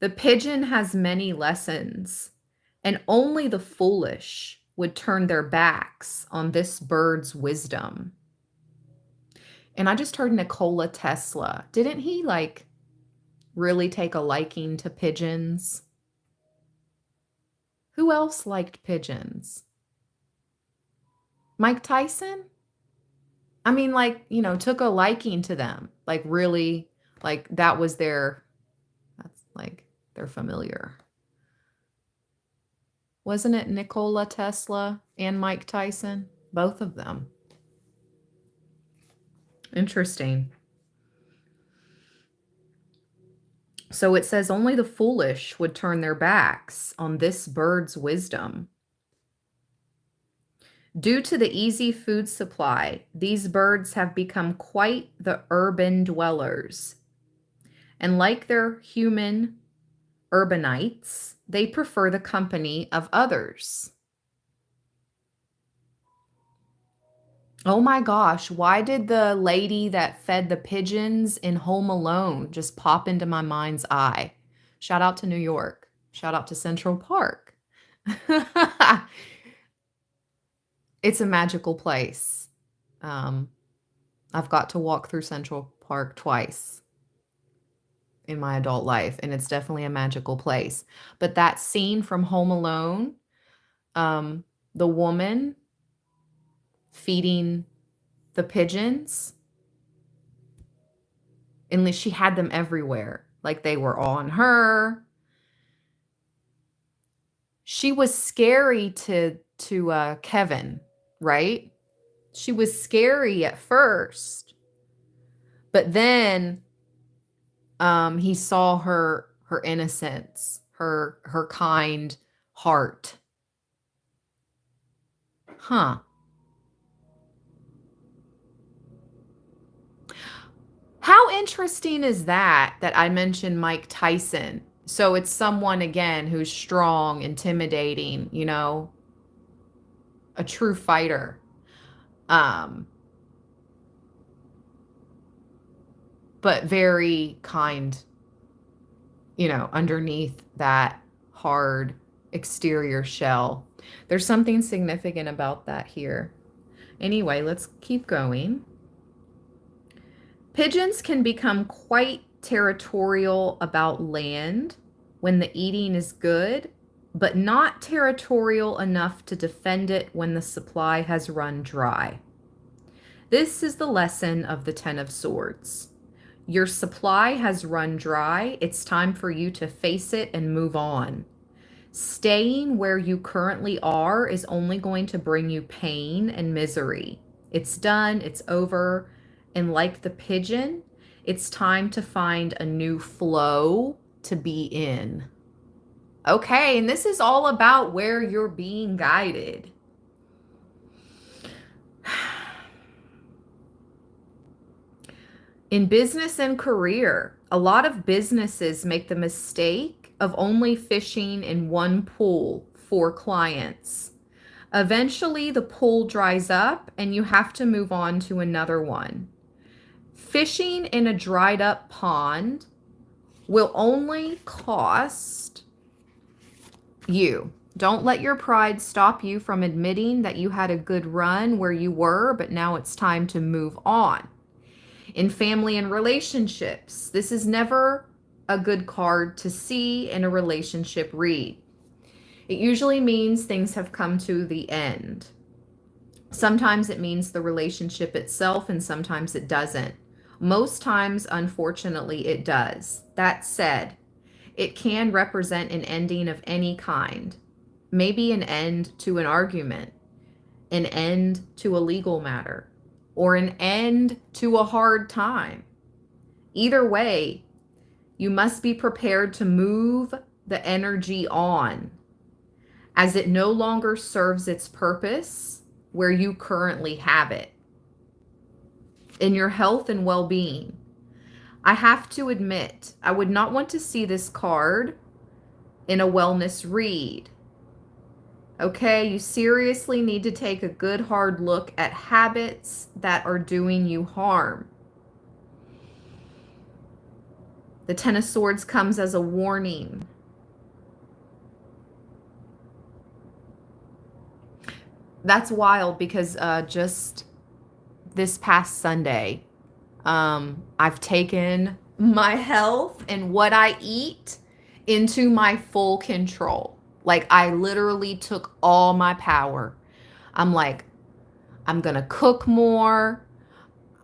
the pigeon has many lessons, and only the foolish would turn their backs on this bird's wisdom. And I just heard Nikola Tesla. Didn't he really take a liking to pigeons? Who else liked pigeons? Mike Tyson? I mean, took a liking to them. Really, that was their familiar. Wasn't it Nikola Tesla and Mike Tyson? Both of them. Interesting. So it says only the foolish would turn their backs on this bird's wisdom. Due to the easy food supply, these birds have become quite the urban dwellers. And like their human urbanites, they prefer the company of others. Oh my gosh, why did the lady that fed the pigeons in Home Alone just pop into my mind's eye? Shout out to New York. Shout out to Central Park. It's a magical place. I've got to walk through Central Park twice in my adult life, and it's definitely a magical place. But that scene from Home Alone, the woman feeding the pigeons, and she had them everywhere. They were on her. She was scary to Kevin, right? She was scary at first, but then he saw her innocence, her kind heart. Huh. How interesting is that I mentioned Mike Tyson? So it's someone, again, who's strong, intimidating, a true fighter. but very kind, underneath that hard exterior shell. There's something significant about that here. Anyway, let's keep going. Pigeons can become quite territorial about land when the eating is good, but not territorial enough to defend it when the supply has run dry. This is the lesson of the Ten of Swords. Your supply has run dry. It's time for you to face it and move on. Staying where you currently are is only going to bring you pain and misery. It's done, it's over, and like the pigeon, it's time to find a new flow to be in. Okay, and this is all about where you're being guided. In business and career, a lot of businesses make the mistake of only fishing in one pool for clients. Eventually, the pool dries up and you have to move on to another one. Fishing in a dried up pond will only cost you. Don't let your pride stop you from admitting that you had a good run where you were, but now it's time to move on. In family and relationships, this is never a good card to see in a relationship read. It usually means things have come to the end. Sometimes it means the relationship itself, and sometimes it doesn't. Most times, unfortunately, it does. That said, it can represent an ending of any kind. Maybe an end to an argument, an end to a legal matter, or an end to a hard time. Either way, you must be prepared to move the energy on, as it no longer serves its purpose where you currently have it. In your health and well-being, I have to admit, I would not want to see this card in a wellness read. Okay, you seriously need to take a good hard look at habits that are doing you harm. The Ten of Swords comes as a warning. That's wild because just this past Sunday, I've taken my health and what I eat into my full control. Like, I literally took all my power. I'm like, I'm going to cook more.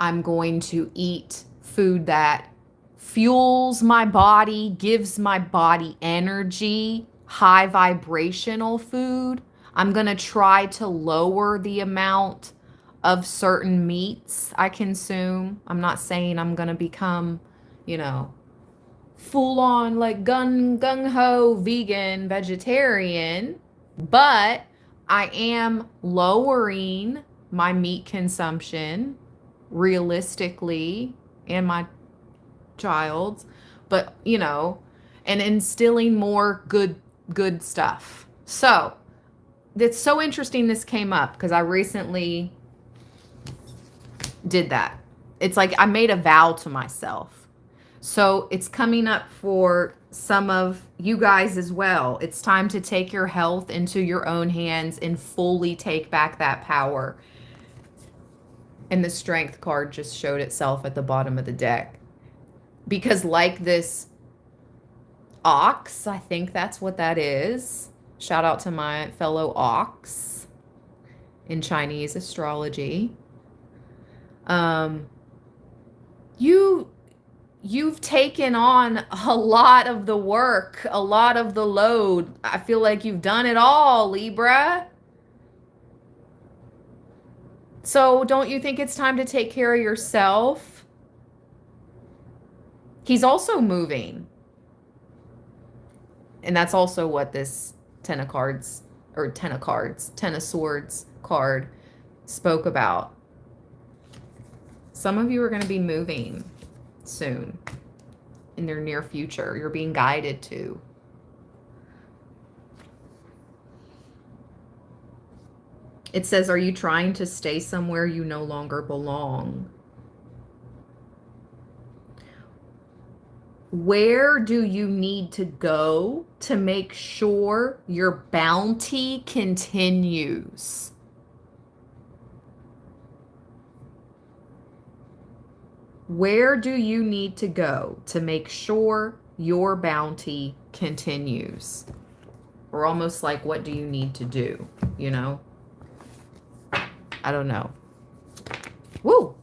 I'm going to eat food that fuels my body, gives my body energy, high vibrational food. I'm going to try to lower the amount of certain meats I consume. I'm not saying I'm going to become, full on like gung-ho vegan vegetarian, but I am lowering my meat consumption realistically, and my child's, but and instilling more good stuff. So it's so interesting this came up because I recently did that. It's like I made a vow to myself. So it's coming up for some of you guys as well. It's time to take your health into your own hands and fully take back that power. And the Strength card just showed itself at the bottom of the deck. Because like this ox, I think that's what that is. Shout out to my fellow ox in Chinese astrology. You've taken on a lot of the work, a lot of the load. I feel like you've done it all, Libra. So don't you think it's time to take care of yourself? He's also moving. And that's also what this Ten of Swords card spoke about. Some of you are going to be moving soon in their near future. You're being guided to. It says, are you trying to stay somewhere you no longer belong? Where do you need to go to make sure your bounty continues? Where do you need to go to make sure your bounty continues? Or almost like, what do you need to do? You know? I don't know. Woo!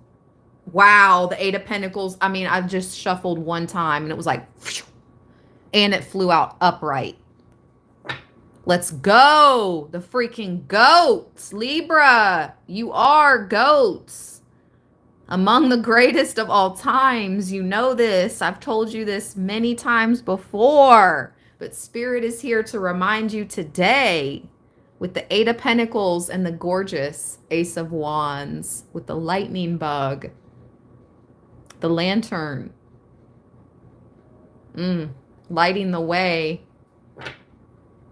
Wow, the Eight of Pentacles. I mean, I just shuffled one time and it was like, and it flew out upright. Let's go. The freaking goats. Libra, you are goats. Among the greatest of all times. You know this. I've told you this many times before. But Spirit is here to remind you today with the Eight of Pentacles and the gorgeous Ace of Wands with the lightning bug, the lantern, lighting the way.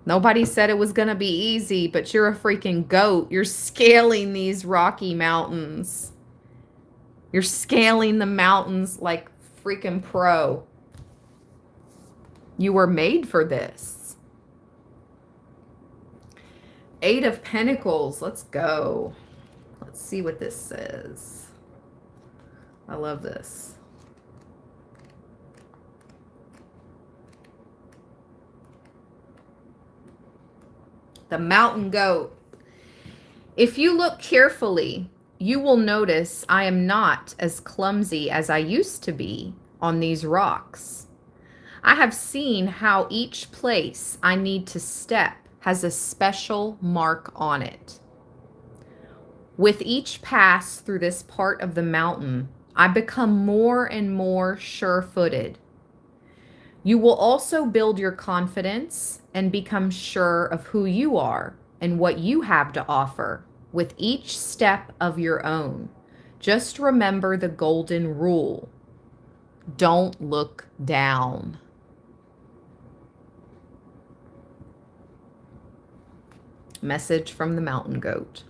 Nobody said it was going to be easy, but you're a freaking goat. You're scaling these rocky mountains. You're scaling the mountains like freaking pro. You were made for this. Eight of Pentacles. Let's go. Let's see what this says. I love this. The mountain goat. If you look carefully, you will notice I am not as clumsy as I used to be on these rocks. I have seen how each place I need to step has a special mark on it. With each pass through this part of the mountain, I become more and more sure-footed. You will also build your confidence and become sure of who you are and what you have to offer with each step of your own. Just remember the golden rule. Don't look down. Message from the mountain goat.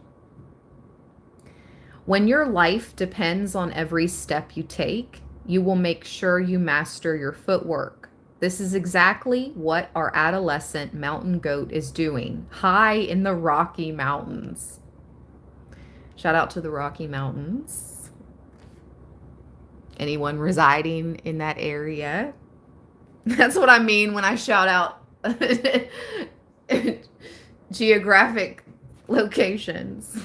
When your life depends on every step you take, you will make sure you master your footwork. This is exactly what our adolescent mountain goat is doing, high in the Rocky Mountains. Shout out to the Rocky Mountains. Anyone residing in that area? That's what I mean when I shout out geographic locations.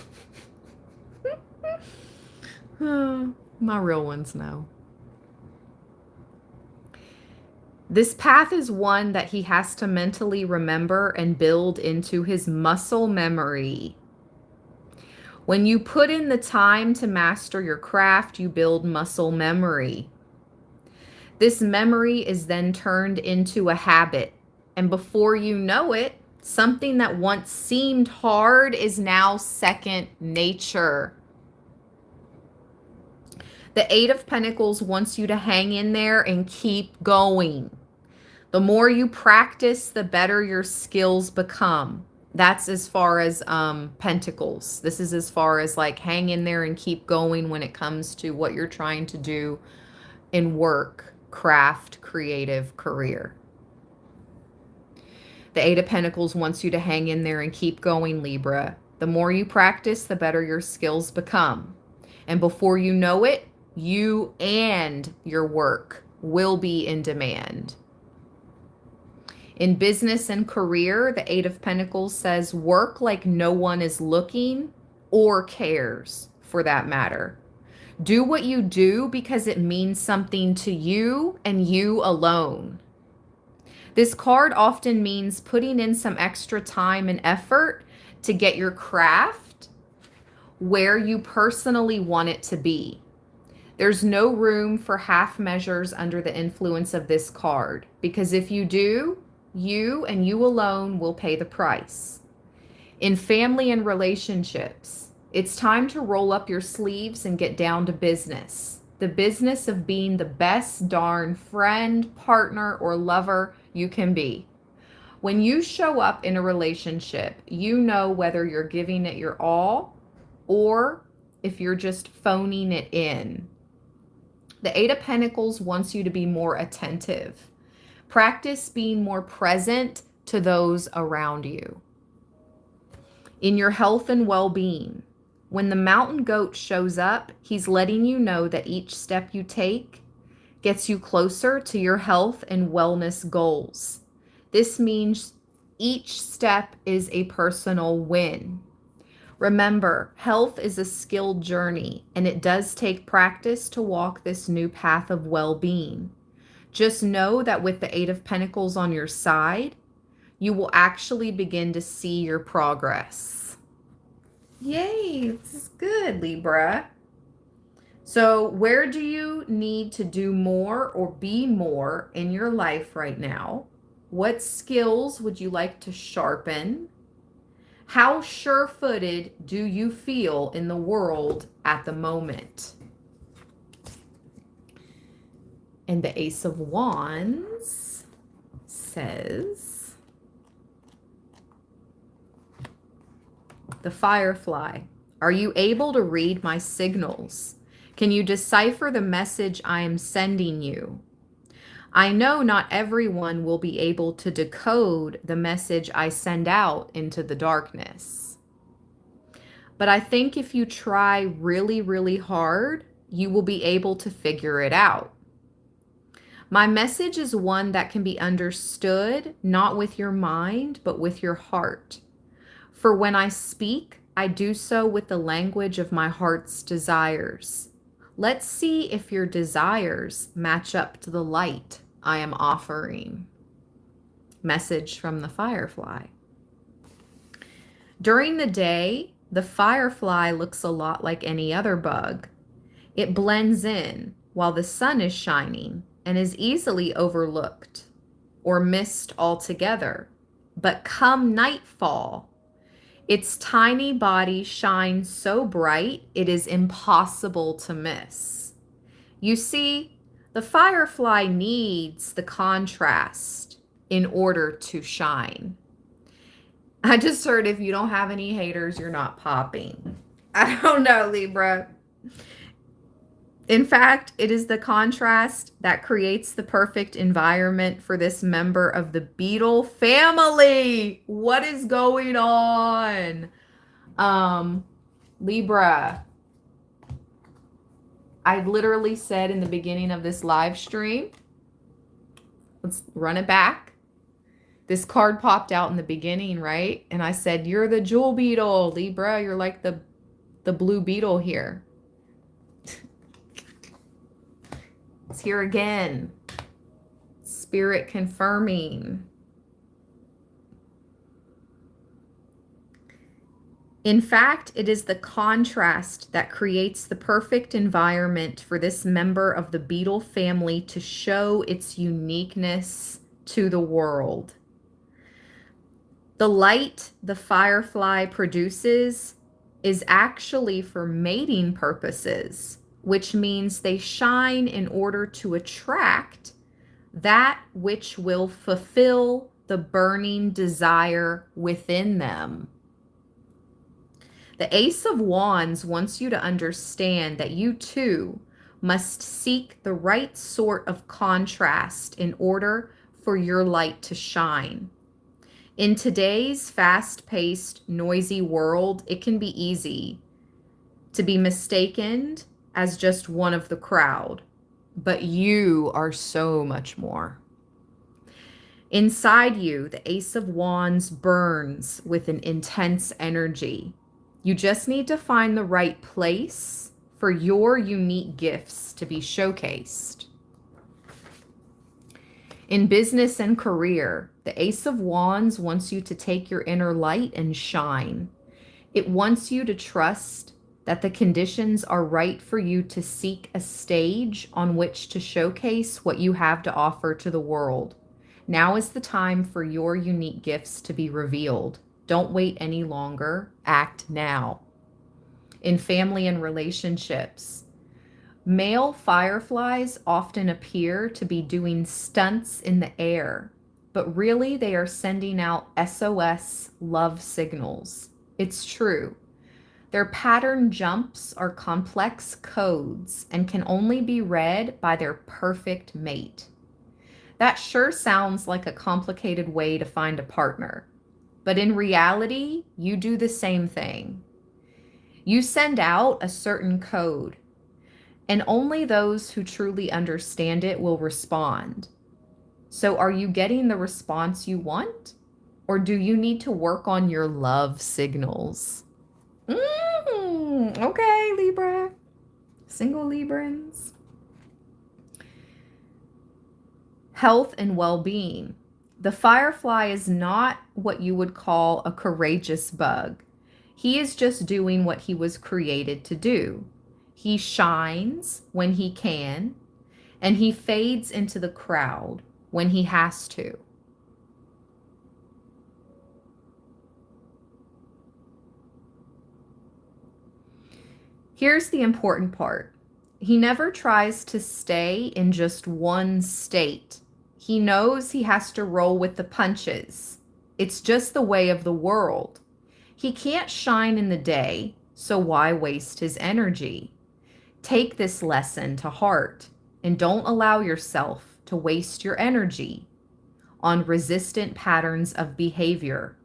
My real ones know. This path is one that he has to mentally remember and build into his muscle memory. When you put in the time to master your craft, you build muscle memory. This memory is then turned into a habit. And before you know it, something that once seemed hard is now second nature. The Eight of Pentacles wants you to hang in there and keep going. The more you practice, the better your skills become. That's as far as Pentacles. This is as far as like hang in there and keep going when it comes to what you're trying to do in work, craft, creative, career. The Eight of Pentacles wants you to hang in there and keep going, Libra. The more you practice, the better your skills become. And before you know it, you and your work will be in demand. In business and career, the Eight of Pentacles says work like no one is looking or cares, for that matter. Do what you do because it means something to you and you alone. This card often means putting in some extra time and effort to get your craft where you personally want it to be. There's no room for half measures under the influence of this card, because if you do, you and you alone will pay the price. In family and relationships, it's time to roll up your sleeves and get down to business. The business of being the best darn friend, partner, or lover you can be. When you show up in a relationship, you know whether you're giving it your all or if you're just phoning it in. The Eight of Pentacles wants you to be more attentive. Practice being more present to those around you. In your health and well-being, when the mountain goat shows up, he's letting you know that each step you take gets you closer to your health and wellness goals. This means each step is a personal win. Remember, health is a skilled journey, and it does take practice to walk this new path of well-being. Just know that with the Eight of Pentacles on your side, you will actually begin to see your progress. Yay, this is good, Libra. So where do you need to do more or be more in your life right now? What skills would you like to sharpen? How sure-footed do you feel in the world at the moment? And the Ace of Wands says, the firefly, are you able to read my signals? Can you decipher the message I am sending you? I know not everyone will be able to decode the message I send out into the darkness. But I think if you try really, really hard, you will be able to figure it out. My message is one that can be understood, not with your mind, but with your heart. For when I speak, I do so with the language of my heart's desires. Let's see if your desires match up to the light I am offering. Message from the firefly. During the day, the firefly looks a lot like any other bug. It blends in while the sun is shining and is easily overlooked or missed altogether. But come nightfall, its tiny body shines so bright it is impossible to miss. You see, the firefly needs the contrast in order to shine. I just heard if you don't have any haters, you're not popping. I don't know, Libra. In fact, it is the contrast that creates the perfect environment for this member of the beetle family. What is going on? Libra, I literally said in the beginning of this live stream, let's run it back. This card popped out in the beginning, right? And I said, you're the jewel beetle, Libra. You're like the blue beetle here. It's here again. Spirit confirming. In fact, it is the contrast that creates the perfect environment for this member of the beetle family to show its uniqueness to the world. The light the firefly produces is actually for mating purposes, which means they shine in order to attract that which will fulfill the burning desire within them. The Ace of Wands wants you to understand that you too must seek the right sort of contrast in order for your light to shine. In today's fast-paced, noisy world, it can be easy to be mistaken as just one of the crowd, but you are so much more. Inside you, the Ace of Wands burns with an intense energy. You just need to find the right place for your unique gifts to be showcased. In business and career, the Ace of Wands wants you to take your inner light and shine. It wants you to trust that the conditions are right for you to seek a stage on which to showcase what you have to offer to the world. Now is the time for your unique gifts to be revealed. Don't wait any longer. Act now. In family and relationships, male fireflies often appear to be doing stunts in the air, but really they are sending out SOS love signals. It's true. Their pattern jumps are complex codes and can only be read by their perfect mate. That sure sounds like a complicated way to find a partner, but in reality, you do the same thing. You send out a certain code, and only those who truly understand it will respond. So, are you getting the response you want? Or do you need to work on your love signals? Okay, Libra. Single Librans. Health and well-being. The firefly is not what you would call a courageous bug. He is just doing what he was created to do. He shines when he can, and he fades into the crowd when he has to. Here's the important part. He never tries to stay in just one state. He knows he has to roll with the punches. It's just the way of the world. He can't shine in the day, so why waste his energy? Take this lesson to heart and don't allow yourself to waste your energy on resistant patterns of behavior.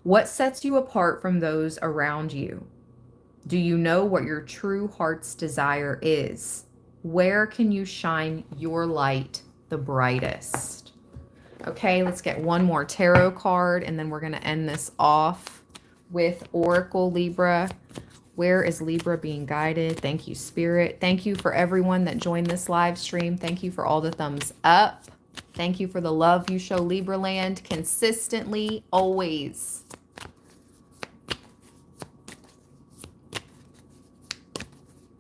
What sets you apart from those around you? Do you know what your true heart's desire is? Where can you shine your light the brightest? Okay, let's get one more tarot card and then we're going to end this off with Oracle Libra. Where is Libra being guided? Thank you, Spirit. Thank you for everyone that joined this live stream. Thank you for all the thumbs up. Thank you for the love you show Libra land consistently, always.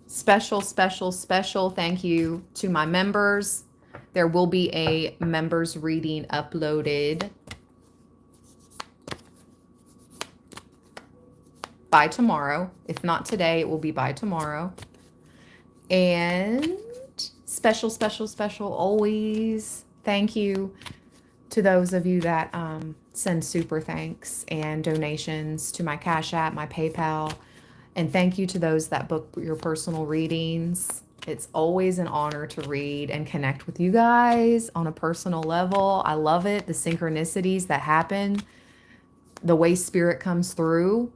Special, special, special thank you to my members. There will be a members reading uploaded by tomorrow. If not today, it will be by tomorrow. And special, special, special always thank you to those of you that send super thanks and donations to my Cash App, my PayPal. And thank you to those that book your personal readings. It's always an honor to read and connect with you guys on a personal level. I love it. The synchronicities that happen, the way spirit comes through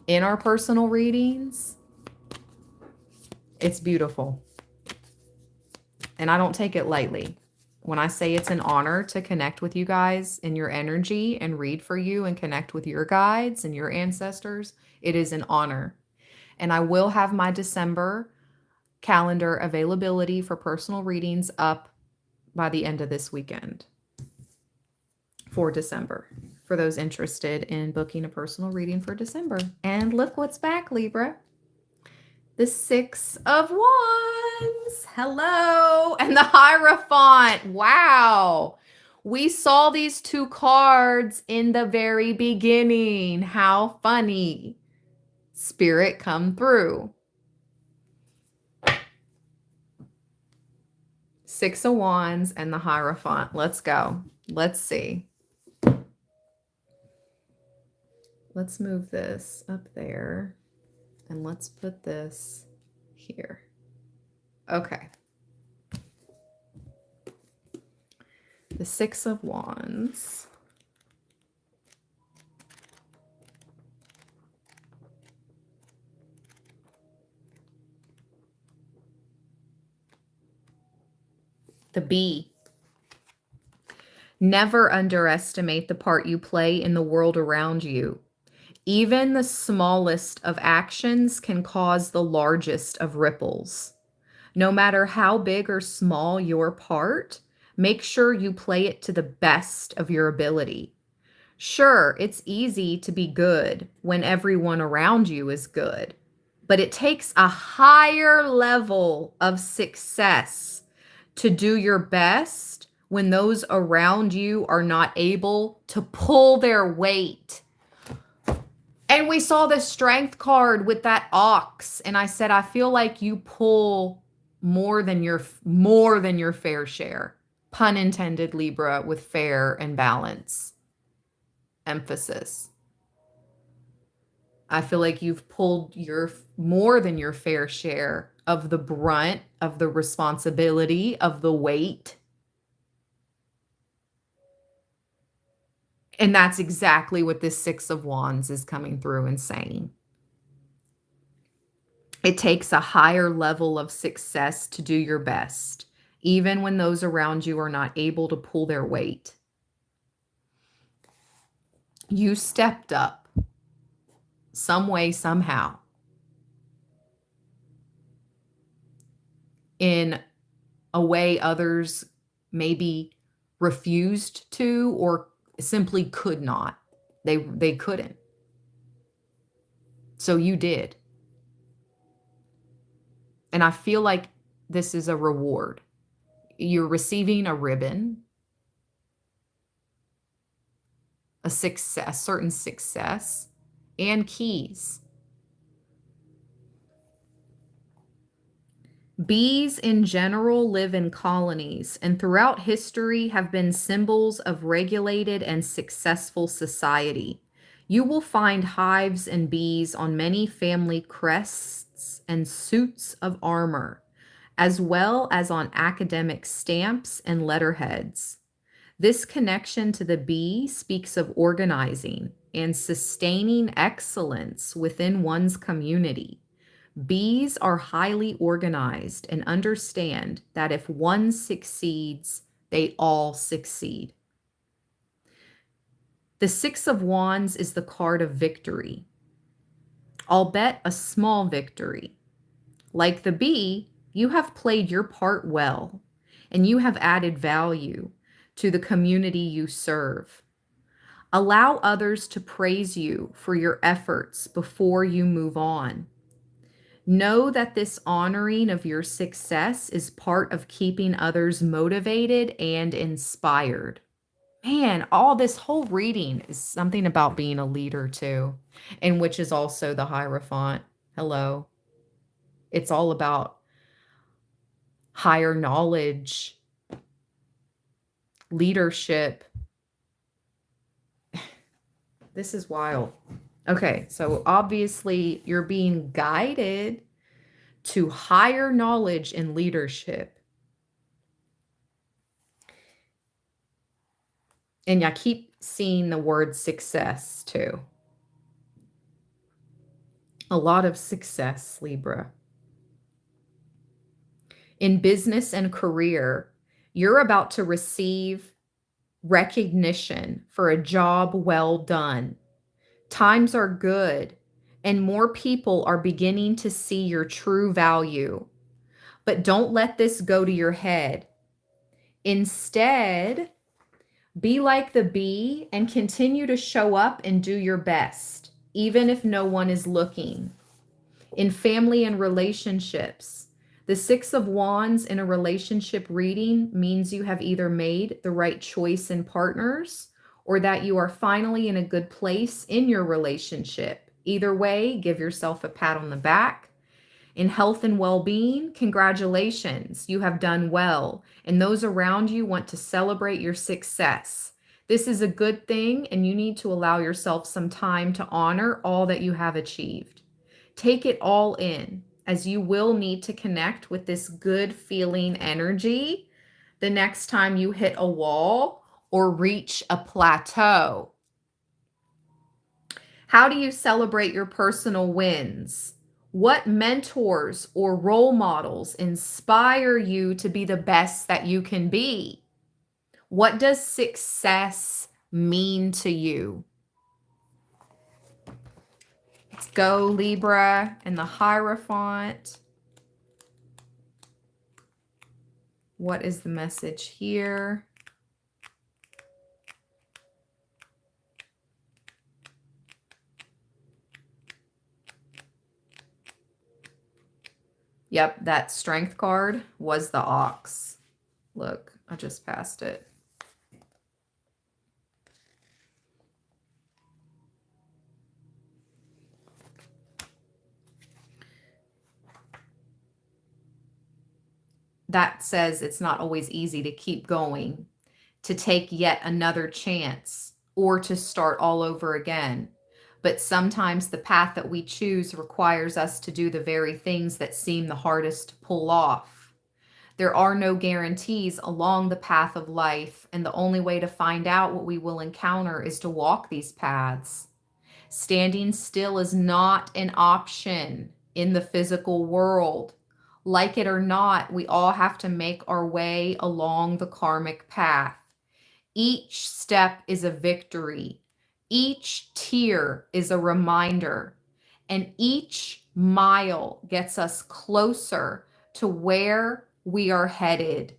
in our personal readings. It's beautiful. And I don't take it lightly. When I say it's an honor to connect with you guys in your energy and read for you and connect with your guides and your ancestors, it is an honor. And I will have my December calendar availability for personal readings up by the end of this weekend for December, for those interested in booking a personal reading for December. And look what's back, Libra. The Six of Wands. Hello. And the Hierophant. Wow. We saw these two cards in the very beginning. How funny. Spirit come through. Six of Wands and the Hierophant. Let's go. Let's see. Let's move this up there. And let's put this here. Okay. The Six of Wands. The bee. Never underestimate the part you play in the world around you. Even the smallest of actions can cause the largest of ripples. No matter how big or small your part, make sure you play it to the best of your ability. Sure, it's easy to be good when everyone around you is good, but it takes a higher level of success to do your best when those around you are not able to pull their weight. And we saw the strength card with that ox. And I said, I feel like you pull more than your fair share. Pun intended, Libra, with fair and balance. Emphasis. I feel like you've pulled your more than your fair share of the brunt, of the responsibility, of the weight. And that's exactly what this Six of Wands is coming through and saying. It takes a higher level of success to do your best, even when those around you are not able to pull their weight. You stepped up some way, somehow, in a way others maybe refused to or simply could not. They couldn't. So you did. And I feel like this is a reward. You're receiving a ribbon, a success, certain success, and keys. Bees in general live in colonies and throughout history have been symbols of regulated and successful society. You will find hives and bees on many family crests and suits of armor, as well as on academic stamps and letterheads. This connection to the bee speaks of organizing and sustaining excellence within one's community. Bees are highly organized and understand that if one succeeds, they all succeed. The Six of Wands is the card of victory. I'll bet a small victory. Like the bee, you have played your part well, and you have added value to the community you serve. Allow others to praise you for your efforts before you move on. Know that this honoring of your success is part of keeping others motivated and inspired. Man, all this whole reading is something about being a leader too, and which is also the Hierophant. Hello. It's all about higher knowledge, leadership. This is wild. Okay, so obviously you're being guided to higher knowledge and leadership. And I keep seeing the word success too. A lot of success, Libra. In business and career, you're about to receive recognition for a job well done. Times are good, and more people are beginning to see your true value. But don't let this go to your head. Instead, be like the bee and continue to show up and do your best, even if no one is looking. In family and relationships, the Six of Wands in a relationship reading means you have either made the right choice in partners or that you are finally in a good place in your relationship. Either way, give yourself a pat on the back. In health and well-being, congratulations, you have done well, and those around you want to celebrate your success. This is a good thing, and you need to allow yourself some time to honor all that you have achieved. Take it all in, as you will need to connect with this good feeling energy the next time you hit a wall or reach a plateau. How do you celebrate your personal wins? What mentors or role models inspire you to be the best that you can be? What does success mean to you? Let's go, Libra and the Hierophant. What is the message here? Yep, that strength card was the ox. Look, I just passed it. That says it's not always easy to keep going, to take yet another chance, or to start all over again. But sometimes the path that we choose requires us to do the very things that seem the hardest to pull off. There are no guarantees along the path of life, and the only way to find out what we will encounter is to walk these paths. Standing still is not an option in the physical world. Like it or not, we all have to make our way along the karmic path. Each step is a victory. Each tear is a reminder. And each mile gets us closer to where we are headed.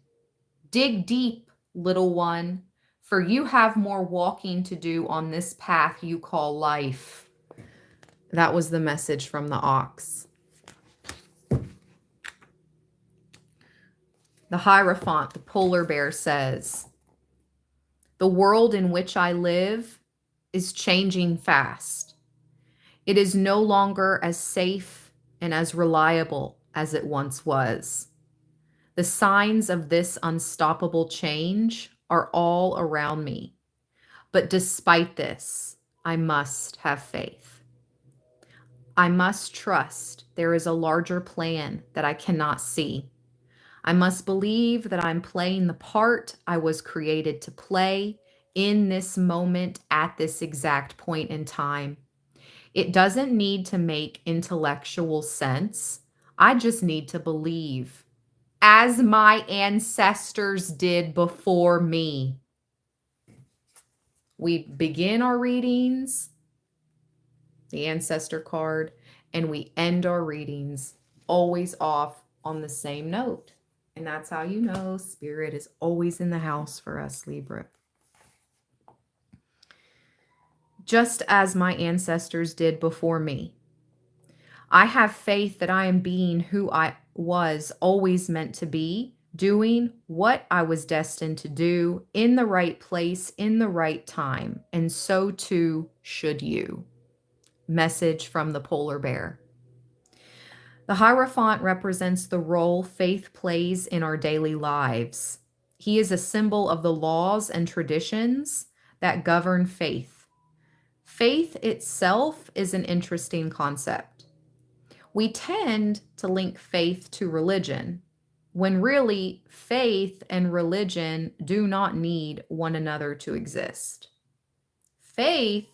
Dig deep, little one, for you have more walking to do on this path you call life. That was the message from the ox. The Hierophant, the polar bear, says, "The world in which I live is changing fast. It is no longer as safe and as reliable as it once was. The signs of this unstoppable change are all around me. But despite this, I must have faith. I must trust there is a larger plan that I cannot see. I must believe that I'm playing the part I was created to play in this moment at this exact point in time. It doesn't need to make intellectual sense. I just need to believe, as my ancestors did before me." We begin our readings, the ancestor card, and we end our readings always off on the same note. And that's how you know spirit is always in the house for us, Libra. Just as my ancestors did before me, I have faith that I am being who I was always meant to be, doing what I was destined to do in the right place, in the right time, and so too should you. Message from the polar bear. The Hierophant represents the role faith plays in our daily lives. He is a symbol of the laws and traditions that govern faith. Faith itself is an interesting concept. We tend to link faith to religion, when really faith and religion do not need one another to exist. Faith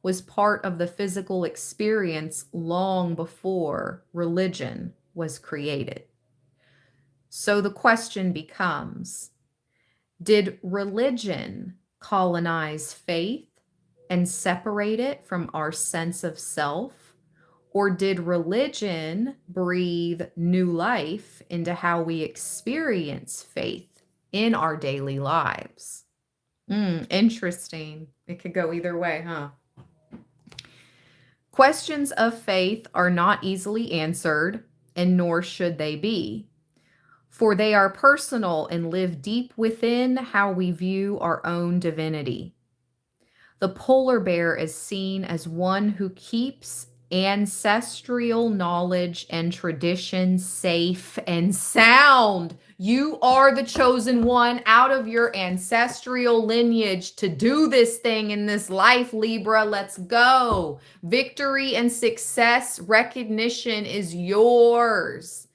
was part of the physical experience long before religion was created. So the question becomes, did religion colonize faith and separate it from our sense of self? Or did religion breathe new life into how we experience faith in our daily lives? Interesting. It could go either way, huh? Questions of faith are not easily answered, and nor should they be, for they are personal and live deep within how we view our own divinity. The polar bear is seen as one who keeps ancestral knowledge and tradition safe and sound. You are the chosen one out of your ancestral lineage to do this thing in this life, Libra. Let's go. Victory and success, recognition is yours.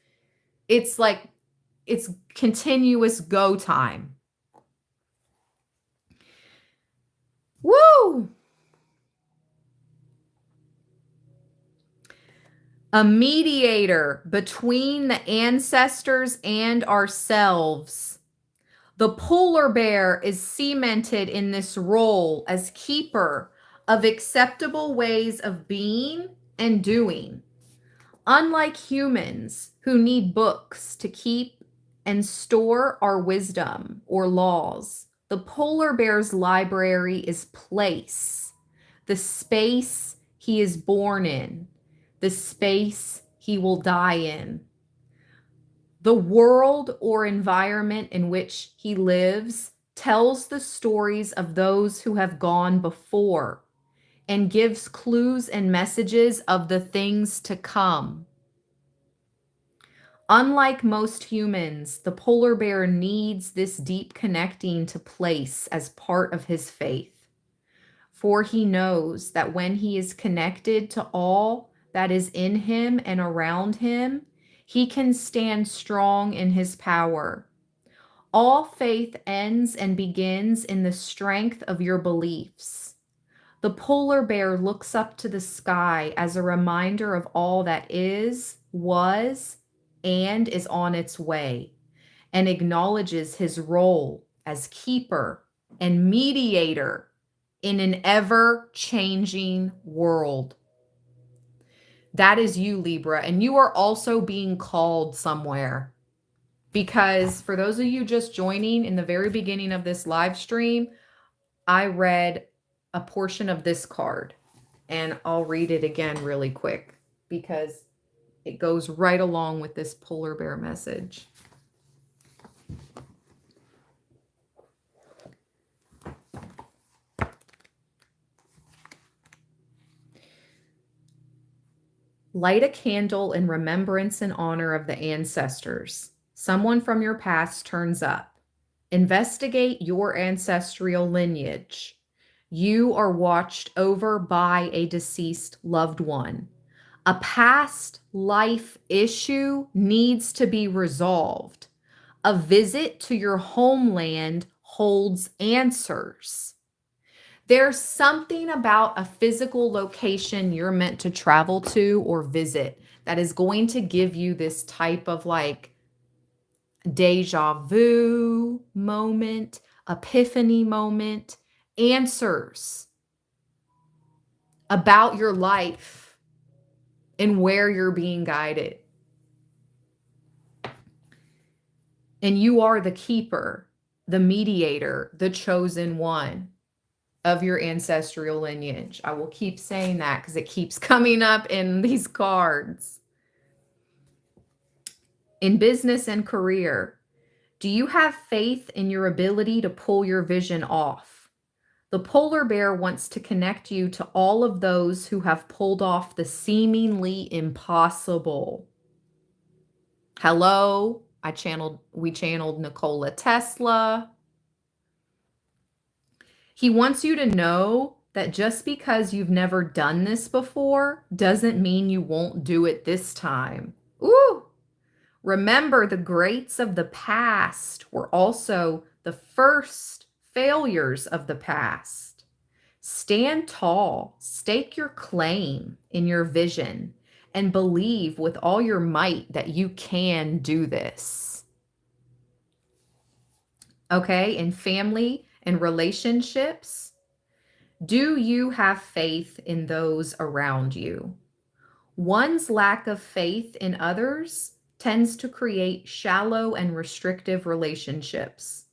It's like, it's continuous go time. Woo! A mediator between the ancestors and ourselves. The polar bear is cemented in this role as keeper of acceptable ways of being and doing. Unlike humans who need books to keep and store our wisdom or laws, the polar bear's library is place, the space he is born in, the space he will die in. The world or environment in which he lives tells the stories of those who have gone before and gives clues and messages of the things to come. Unlike most humans, the polar bear needs this deep connecting to place as part of his faith. For he knows that when he is connected to all that is in him and around him, he can stand strong in his power. All faith ends and begins in the strength of your beliefs. The polar bear looks up to the sky as a reminder of all that is, was, and is on its way, and acknowledges his role as keeper and mediator in an ever-changing world. That is you, Libra, and you are also being called somewhere. Because for those of you just joining in the very beginning of this live stream, I read a portion of this card, and I'll read it again really quick because it goes right along with this polar bear message. Light a candle in remembrance and honor of the ancestors. Someone from your past turns up. Investigate your ancestral lineage. You are watched over by a deceased loved one. A past life issue needs to be resolved. A visit to your homeland holds answers. There's something about a physical location you're meant to travel to or visit that is going to give you this type of like deja vu moment, epiphany moment, answers about your life and where you're being guided. And you are the keeper, the mediator, the chosen one of your ancestral lineage. I will keep saying that because it keeps coming up in these cards. In business and career, do you have faith in your ability to pull your vision off? The polar bear wants to connect you to all of those who have pulled off the seemingly impossible. Hello, we channeled Nikola Tesla. He wants you to know that just because you've never done this before doesn't mean you won't do it this time. Ooh! Remember, the greats of the past were also the first failures of the past. Stand tall, stake your claim in your vision, and believe with all your might that you can do this. Okay, in family and relationships, do you have faith in those around you? One's lack of faith in others tends to create shallow and restrictive relationships.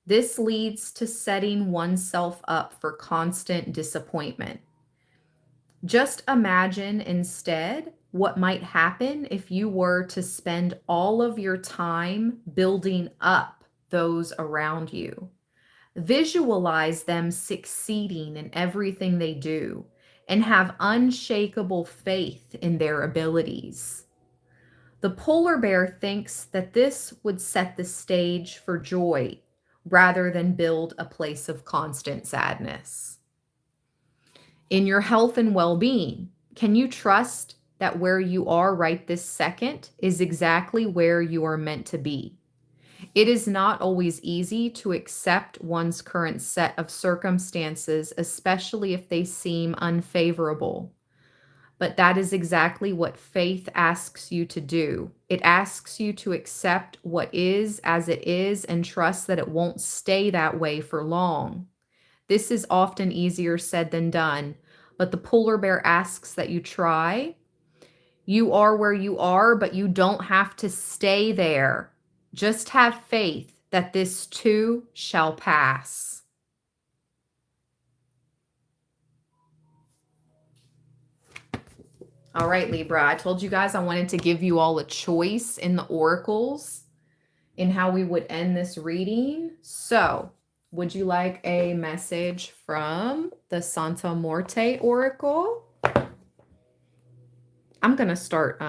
This leads to setting oneself up for constant disappointment. Just imagine instead what might happen if you were to spend all of your time building up those around you. Visualize them succeeding in everything they do and have unshakable faith in their abilities. The polar bear thinks that this would set the stage for joy rather than build a place of constant sadness. In your health and well-being, can you trust that where you are right this second is exactly where you are meant to be? It is not always easy to accept one's current set of circumstances, especially if they seem unfavorable. But that is exactly what faith asks you to do. It asks you to accept what is as it is and trust that it won't stay that way for long. This is often easier said than done, but the polar bear asks that you try. You are where you are, but you don't have to stay there. Just have faith that this too shall pass. All right, Libra, I told you guys I wanted to give you all a choice in the oracles in how we would end this reading. So, would you like a message from the Santa Morte oracle? I'm going to start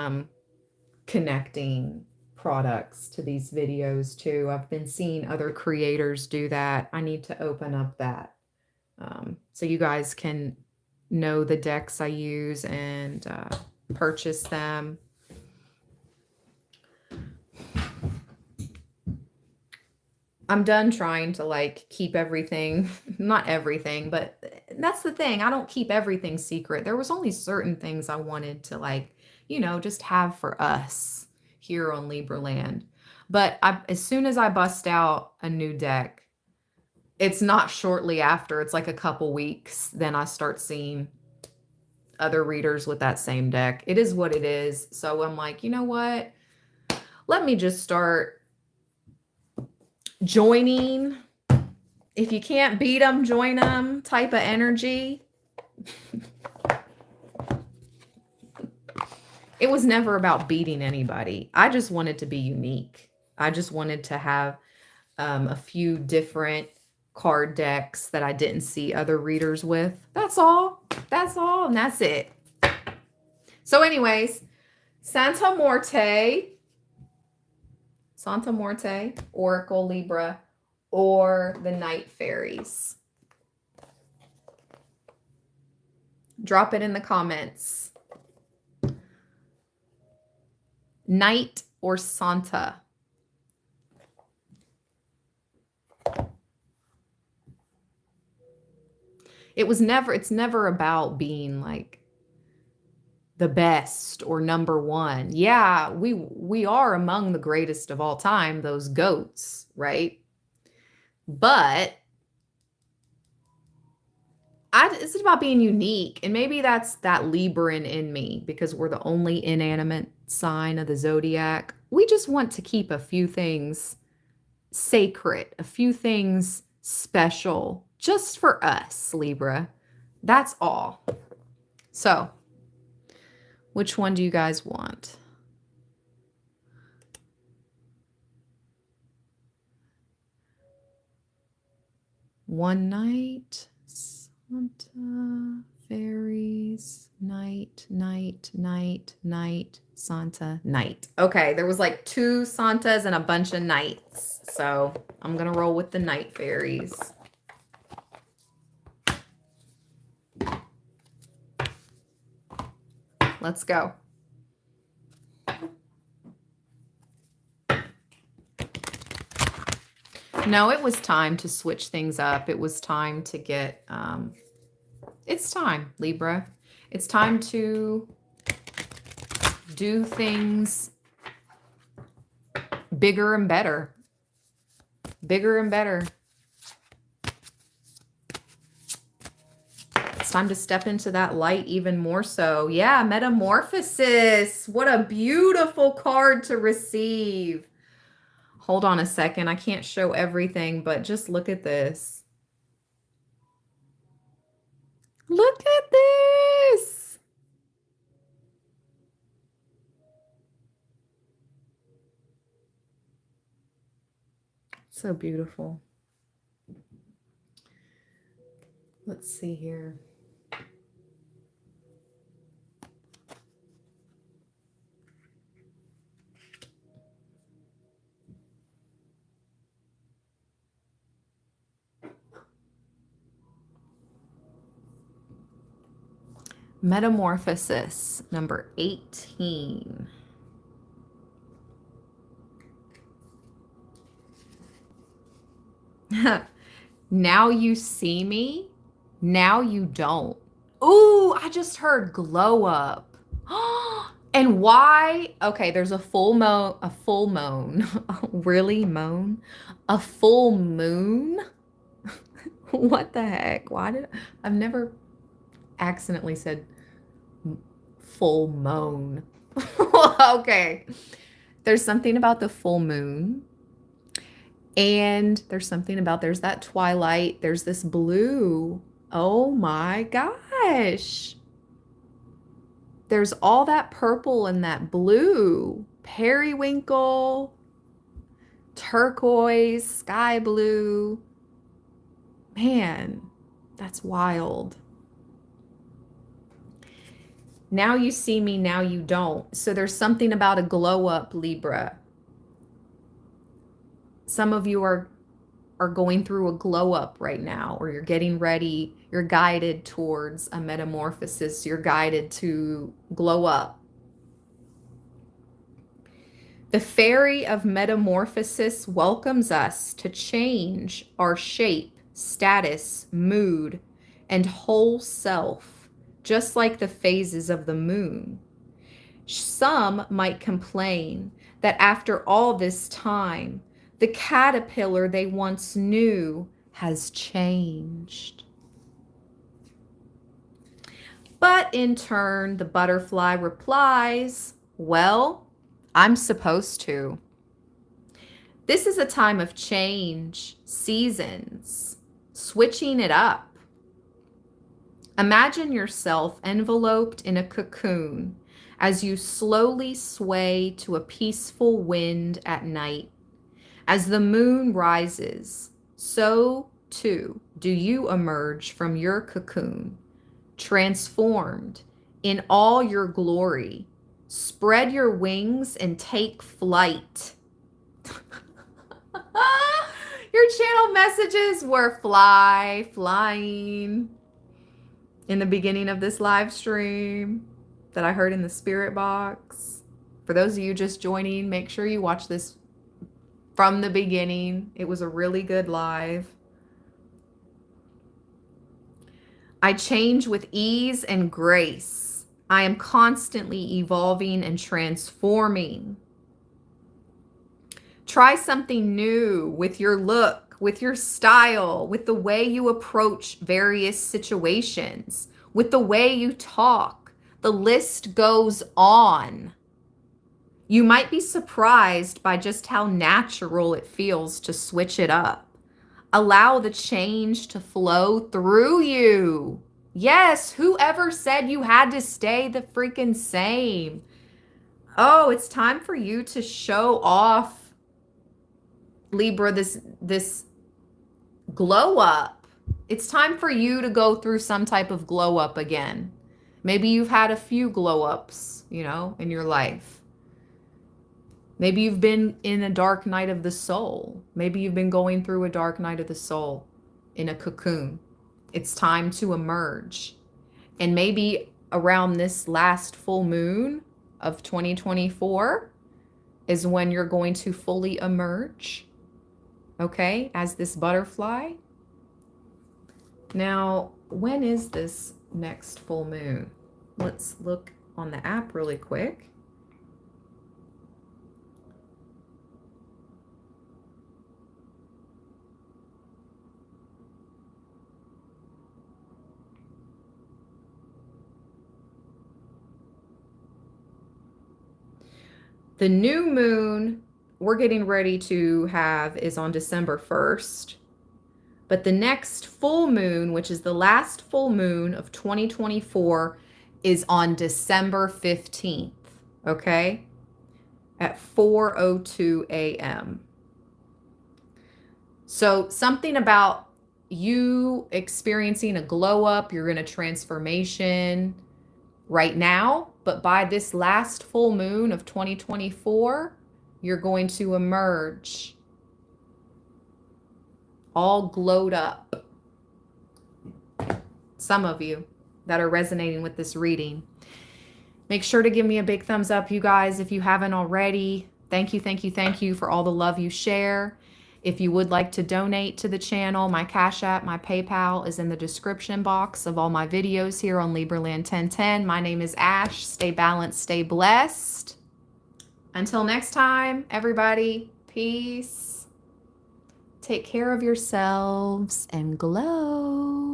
connecting products to these videos too. I've been seeing other creators do that. I need to open up that So you guys can know the decks I use and purchase them. I'm done trying to like keep everything, not everything, but that's the thing. I don't keep everything secret. There was only certain things I wanted to like, just have for us here on Libra land. But as soon as I bust out a new deck, it's not shortly after, it's like a couple weeks, then I start seeing other readers with that same deck. It is what it is. So I'm like, you know what? Let me just start joining. If you can't beat them, join them type of energy. It was never about beating anybody. I just wanted to be unique. I just wanted to have a few different card decks that I didn't see other readers with. That's all. That's all. And that's it. So anyways, Santa Morte, Oracle Libra, or the Night Fairies. Drop it in the comments. Night or Santa? It's never about being like the best or number one. Yeah, we are among the greatest of all time, those goats, right? But it's about being unique. And maybe that's that Libran in me, because we're the only inanimate sign of the zodiac. We just want to keep a few things sacred, a few things special, just for us, Libra. That's all. So, which one do you guys want? One night, Santa, fairies, night, night, night, night, Santa, night. Okay, there was like 2 Santas and a bunch of nights. So I'm going to roll with the night fairies. Let's go. No, it was time to switch things up. It was time to get, it's time, Libra. It's time to do things bigger and better. Bigger and better. It's time to step into that light even more so. Yeah, Metamorphosis. What a beautiful card to receive. Hold on a second. I can't show everything, but just look at this. Look at this. So beautiful. Let's see here. Metamorphosis, number 18. Now you see me, now you don't. Ooh, I just heard glow up. And why? Okay, there's a full moon. Really, moan? A full moon? What the heck? I've never accidentally said full moon. Okay. There's something about the full moon. And there's that twilight. There's this blue. Oh my gosh. There's all that purple and that blue. Periwinkle, turquoise, sky blue. Man, that's wild. Now you see me, now you don't. So there's something about a glow up, Libra. Some of you are are going through a glow up right now, or you're getting ready, you're guided towards a metamorphosis, you're guided to glow up. The fairy of metamorphosis welcomes us to change our shape, status, mood, and whole self, just like the phases of the moon. Some might complain that after all this time, the caterpillar they once knew has changed. But in turn, the butterfly replies, well, I'm supposed to. This is a time of change, seasons, switching it up. Imagine yourself enveloped in a cocoon as you slowly sway to a peaceful wind at night. As the moon rises, so too do you emerge from your cocoon, transformed in all your glory. Spread your wings and take flight. Your channel messages were flying in the beginning of this live stream that I heard in the spirit box. For those of you just joining, make sure you watch this from the beginning. It was a really good live. I change with ease and grace. I am constantly evolving and transforming. Try something new with your look, with your style, with the way you approach various situations, with the way you talk. The list goes on. You might be surprised by just how natural it feels to switch it up. Allow the change to flow through you. Yes, whoever said you had to stay the freaking same? Oh, it's time for you to show off, Libra, this glow up. It's time for you to go through some type of glow up again. Maybe you've had a few glow ups, in your life. Maybe you've been in a dark night of the soul. Maybe you've been going through a dark night of the soul in a cocoon. It's time to emerge. And maybe around this last full moon of 2024 is when you're going to fully emerge, okay, as this butterfly. Now, when is this next full moon? Let's look on the app really quick. The new moon we're getting ready to have is on December 1st. But the next full moon, which is the last full moon of 2024, is on December 15th, okay? At 4:02 a.m. So something about you experiencing a glow up, you're in a transformation right now, but by this last full moon of 2024, you're going to emerge all glowed up. Some of you that are resonating with this reading, make sure to give me a big thumbs up, you guys, if you haven't already. Thank you for all the love you share. If you would like to donate to the channel, my Cash App, my PayPal is in the description box of all my videos here on Libraland 1010. My name is Ash. Stay balanced, stay blessed. Until next time, everybody, peace. Take care of yourselves and glow.